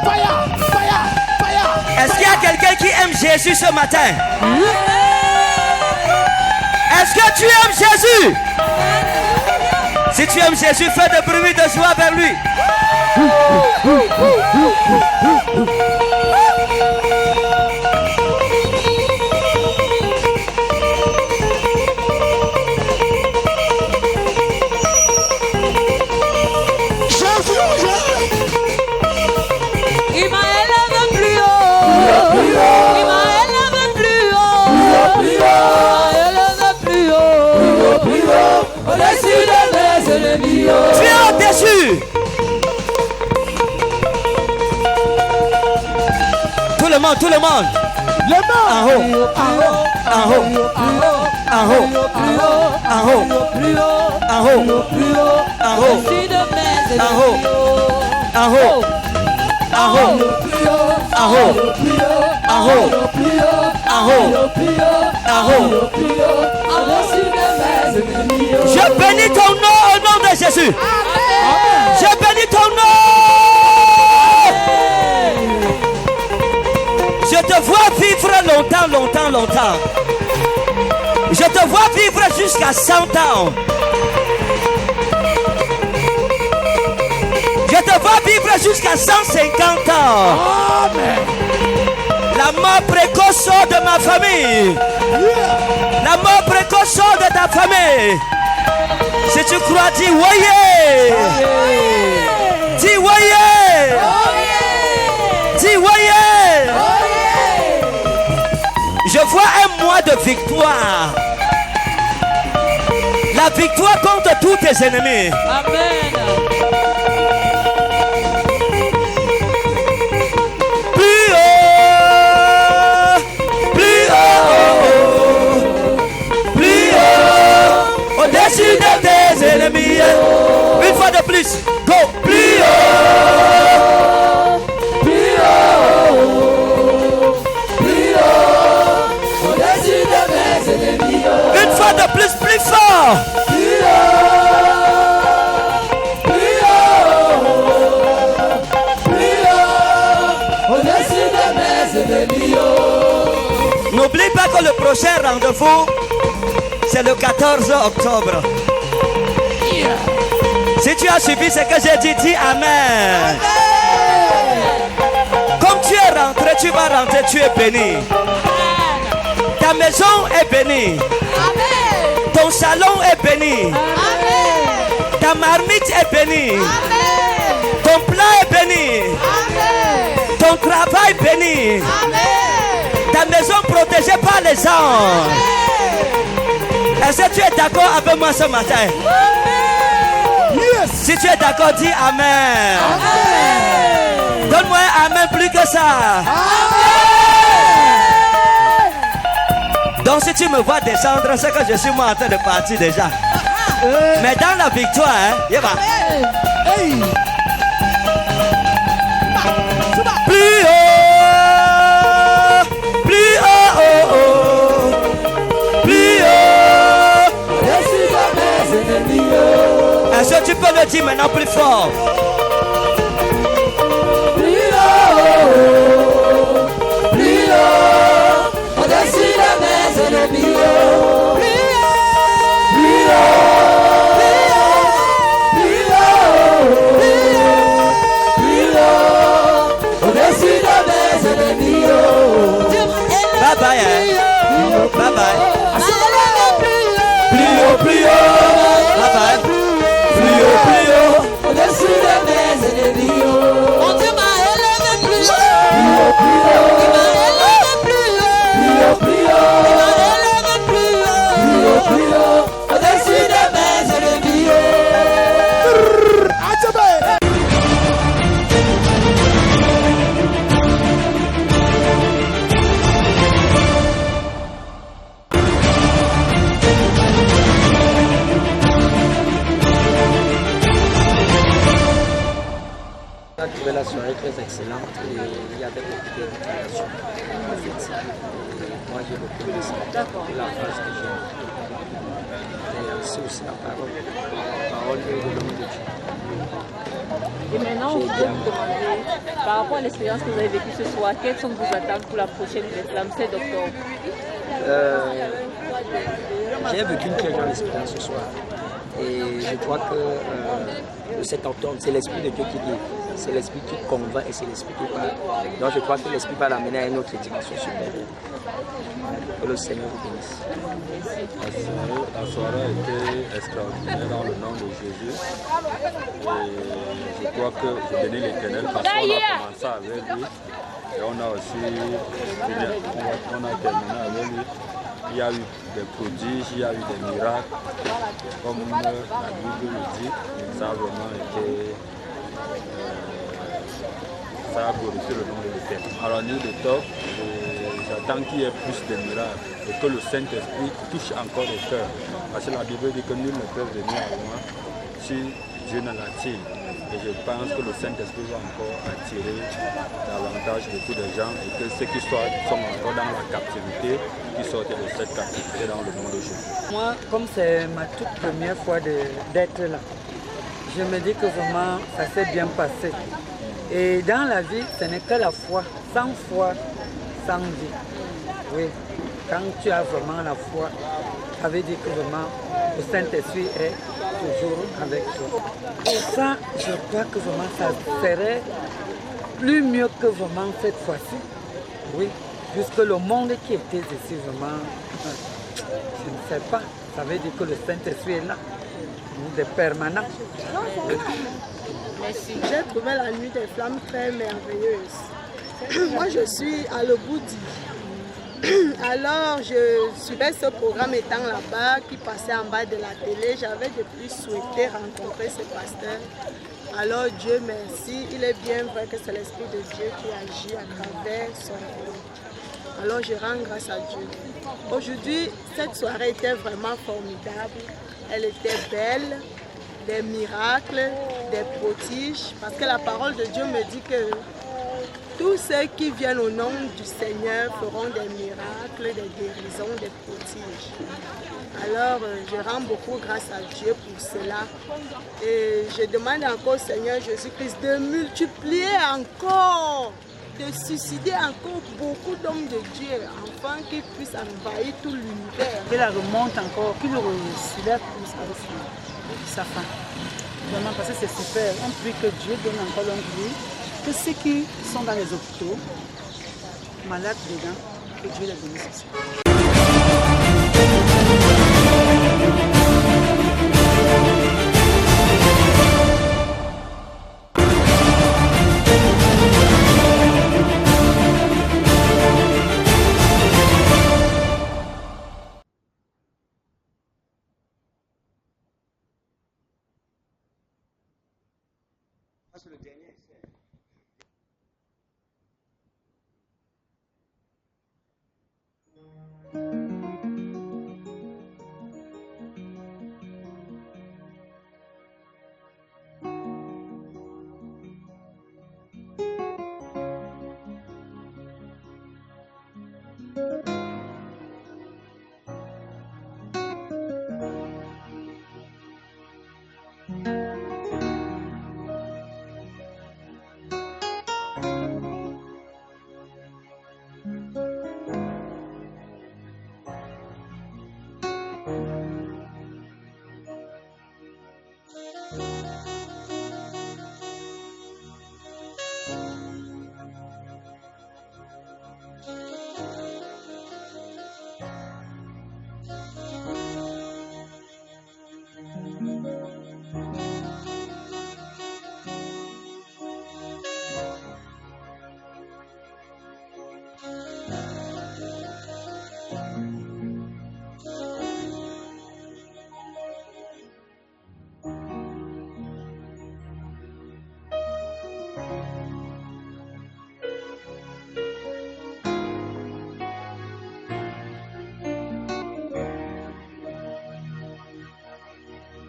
Fire. Est-ce qu'il y a quelqu'un qui aime Jésus ce matin? Est-ce que tu aimes Jésus? Si tu aimes Jésus, fais de bruit de joie vers lui. Il m'a élevé plus haut. Il m'a élevé plus haut. Il m'a élevé plus haut. Au-dessus de mes ennemis. Tu es au-dessus. Tout le monde. Les mains en haut. Au-dessus de mes ennemis. Je bénis ton nom au nom de Jésus. Je bénis ton nom. Je te vois vivre longtemps. Je te vois vivre jusqu'à 100 ans. Je te vois vivre jusqu'à 150 ans. Amen. La mort précoce sort de ma famille. La mort précoce sort de ta famille. Si tu crois, dis voyez. Dis voyez. Dis voyez. Je vois un mois de victoire. La victoire contre tous tes ennemis. Amen. Au-dessus de tes ennemis. Une fois de plus. Go. Plus haut. Au-dessus de mes ennemis. Une fois de plus, plus fort. Au-dessus de mes ennemis. N'oublie pas que le prochain rendez-vous, c'est le 14 octobre. Si tu as suivi ce que j'ai dit, dis Amen. Comme tu es rentré, tu vas rentrer, tu es béni. Ta maison est bénie. Ton salon est béni. Ta marmite est béni. Ton plan est béni. Ton travail est béni. Ta maison protégée par les anges. Est-ce que tu es d'accord avec moi ce matin? Yes. Si tu es d'accord, dis Amen. Donne-moi un Amen plus que ça. Donc si tu me vois descendre, c'est que je suis moi en train de partir déjà. Mais dans la victoire, hein, Hey. plus haut, plus haut, plus haut. Est-ce que tu peux le dire maintenant plus fort? Plus haut, plus haut, au-dessus de mes ennemis. Plus haut, plus haut, au-dessus de mes ennemis. Bye bye, hein? Bye bye. Plus haut, plus haut. Bye bye. Plus haut, au-dessus de mes ennemis. Mon Dieu m'a élevé plus haut. Il m'a élevé plus haut. Il m'a élevé plus haut. Au-dessus de mes ennemis. J'ai trouvé la soirée très excellente et il y avait beaucoup de récréation. Moi j'ai beaucoup aimé ça. Et la phrase que j'ai et c'est aussi la parole de l'homme de Dieu. Et maintenant, on peut vous demander, par rapport à l'expérience que vous avez vécue ce soir, quelles sont vos attentes pour la prochaine flamme, c'est d'octobre? J'ai vécu une très grande expérience ce soir. Et je crois que le 7 octobre, c'est l'Esprit de Dieu qui guide. C'est l'Esprit qui convainc et c'est l'Esprit qui parle. Donc je crois que l'Esprit va l'amener à une autre dimension supérieure. Que le Seigneur vous bénisse. La soirée a été extraordinaire dans le nom de Jésus. Et je crois que je bénis l'Éternel parce qu'on a commencé avec lui. Et on a aussi on a terminé avec lui. Il y a eu des prodiges, il y a eu des miracles. Comme la Bible le dit, ça a vraiment été... ça a glorifié le nom de l'Éternel. Alors nous de top, j'attends qu'il y ait plus de miracles et que le Saint-Esprit touche encore le cœur. Parce que la Bible dit que nul ne peut venir à moi si Dieu ne l'attire. Et je pense que le Saint-Esprit va encore attirer davantage beaucoup de gens et que ceux qui sont encore dans la captivité, qui sortent de cette captivité dans le nom de Jésus. Moi, comme c'est ma toute première fois d'être là, je me dis que vraiment ça s'est bien passé. Et dans la vie, ce n'est que la foi. Sans foi, sans vie. Oui, quand tu as vraiment la foi, ça veut dire que vraiment le Saint-Esprit est toujours avec toi. Et ça, je crois que vraiment ça serait plus mieux que vraiment cette fois-ci. Oui, puisque le monde qui était ici vraiment, je ne sais pas, ça veut dire que le Saint-Esprit est là, de permanent. Merci. J'ai trouvé la nuit des flammes très merveilleuse. Moi, je suis à Leboudi. Alors, je suivais ce programme étant là-bas, qui passait en bas de la télé. J'avais depuis souhaité rencontrer ce pasteur. Alors, Dieu merci. Il est bien vrai que c'est l'Esprit de Dieu qui agit à travers son rôle. Alors, je rends grâce à Dieu. Aujourd'hui, cette soirée était vraiment formidable. Elle était belle. Des miracles, des prodiges, parce que la parole de Dieu me dit que tous ceux qui viennent au nom du Seigneur feront des miracles, des guérisons, des prodiges. Alors, je rends beaucoup grâce à Dieu pour cela. Et je demande encore au Seigneur Jésus-Christ de multiplier encore, de susciter encore beaucoup d'hommes de Dieu, afin qu'ils puissent envahir tout l'univers. Qu'il la remonte encore, qu'il le soulève plus avec sa femme. Vraiment, parce que c'est super. On prie que Dieu donne encore longue vie, que ceux qui sont dans les hôpitaux, malades dedans, que Dieu les bénisse aussi. Parce que le dernier, c'est...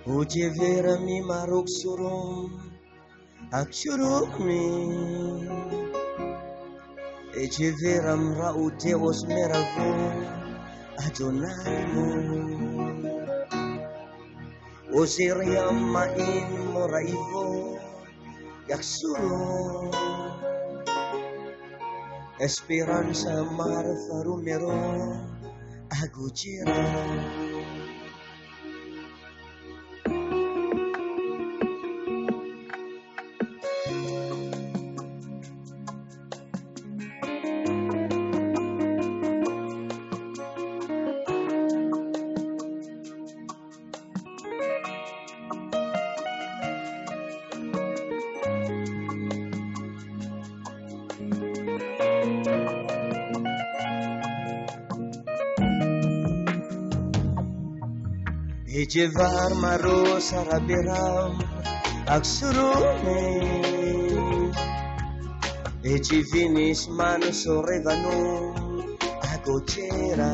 Ujivirami maruk surum aksurumi Ejiviram raute osmeravu adonamu Osiriam main moraivo yaksuru Esperanza mar farumero agujira Ejevar maro sarabiram aksurume Ejivinis manu sorevanu agocera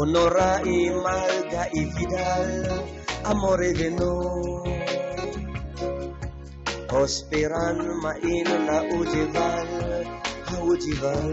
Onorai malga ividal amore veno Osperan main la ujival ujival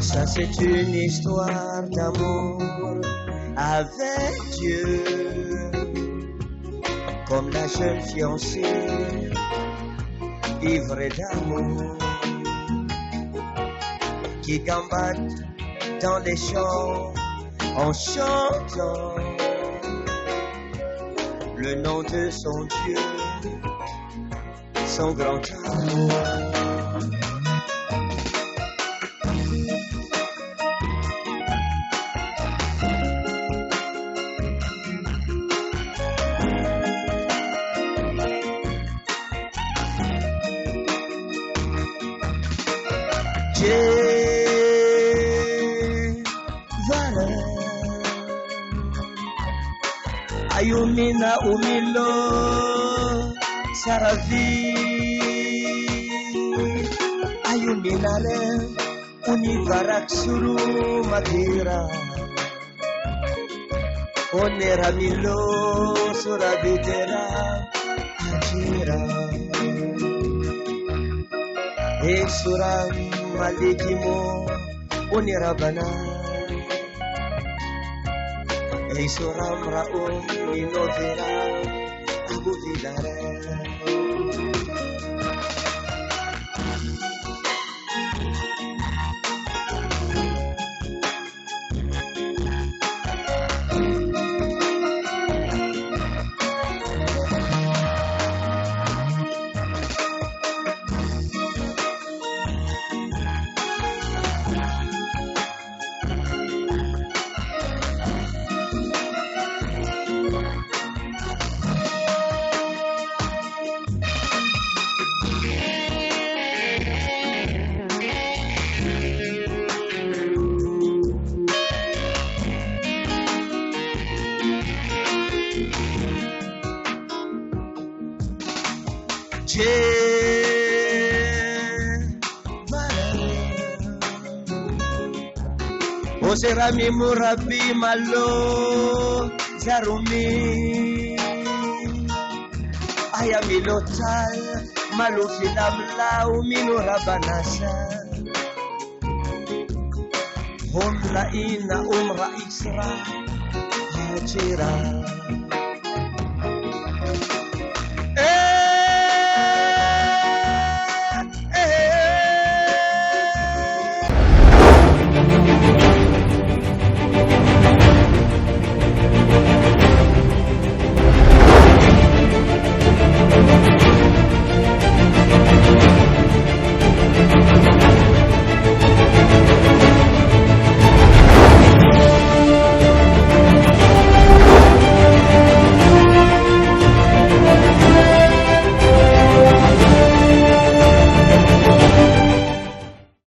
Ça c'est une histoire d'amour avec Dieu, comme la jeune fiancée, ivre d'amour, qui gambade dans les champs en chantant le nom de son Dieu, son grand amour. Ayumina umilo saravi Ayumina le univarak suru madira Onera milo surabitera ajira Eksuram malikimo unirabana Eksuram raum inovera abuvidare Oserami murabi malo zarumi ayamilotal malufilamlau minurabanasa Homla ina umra isra hajira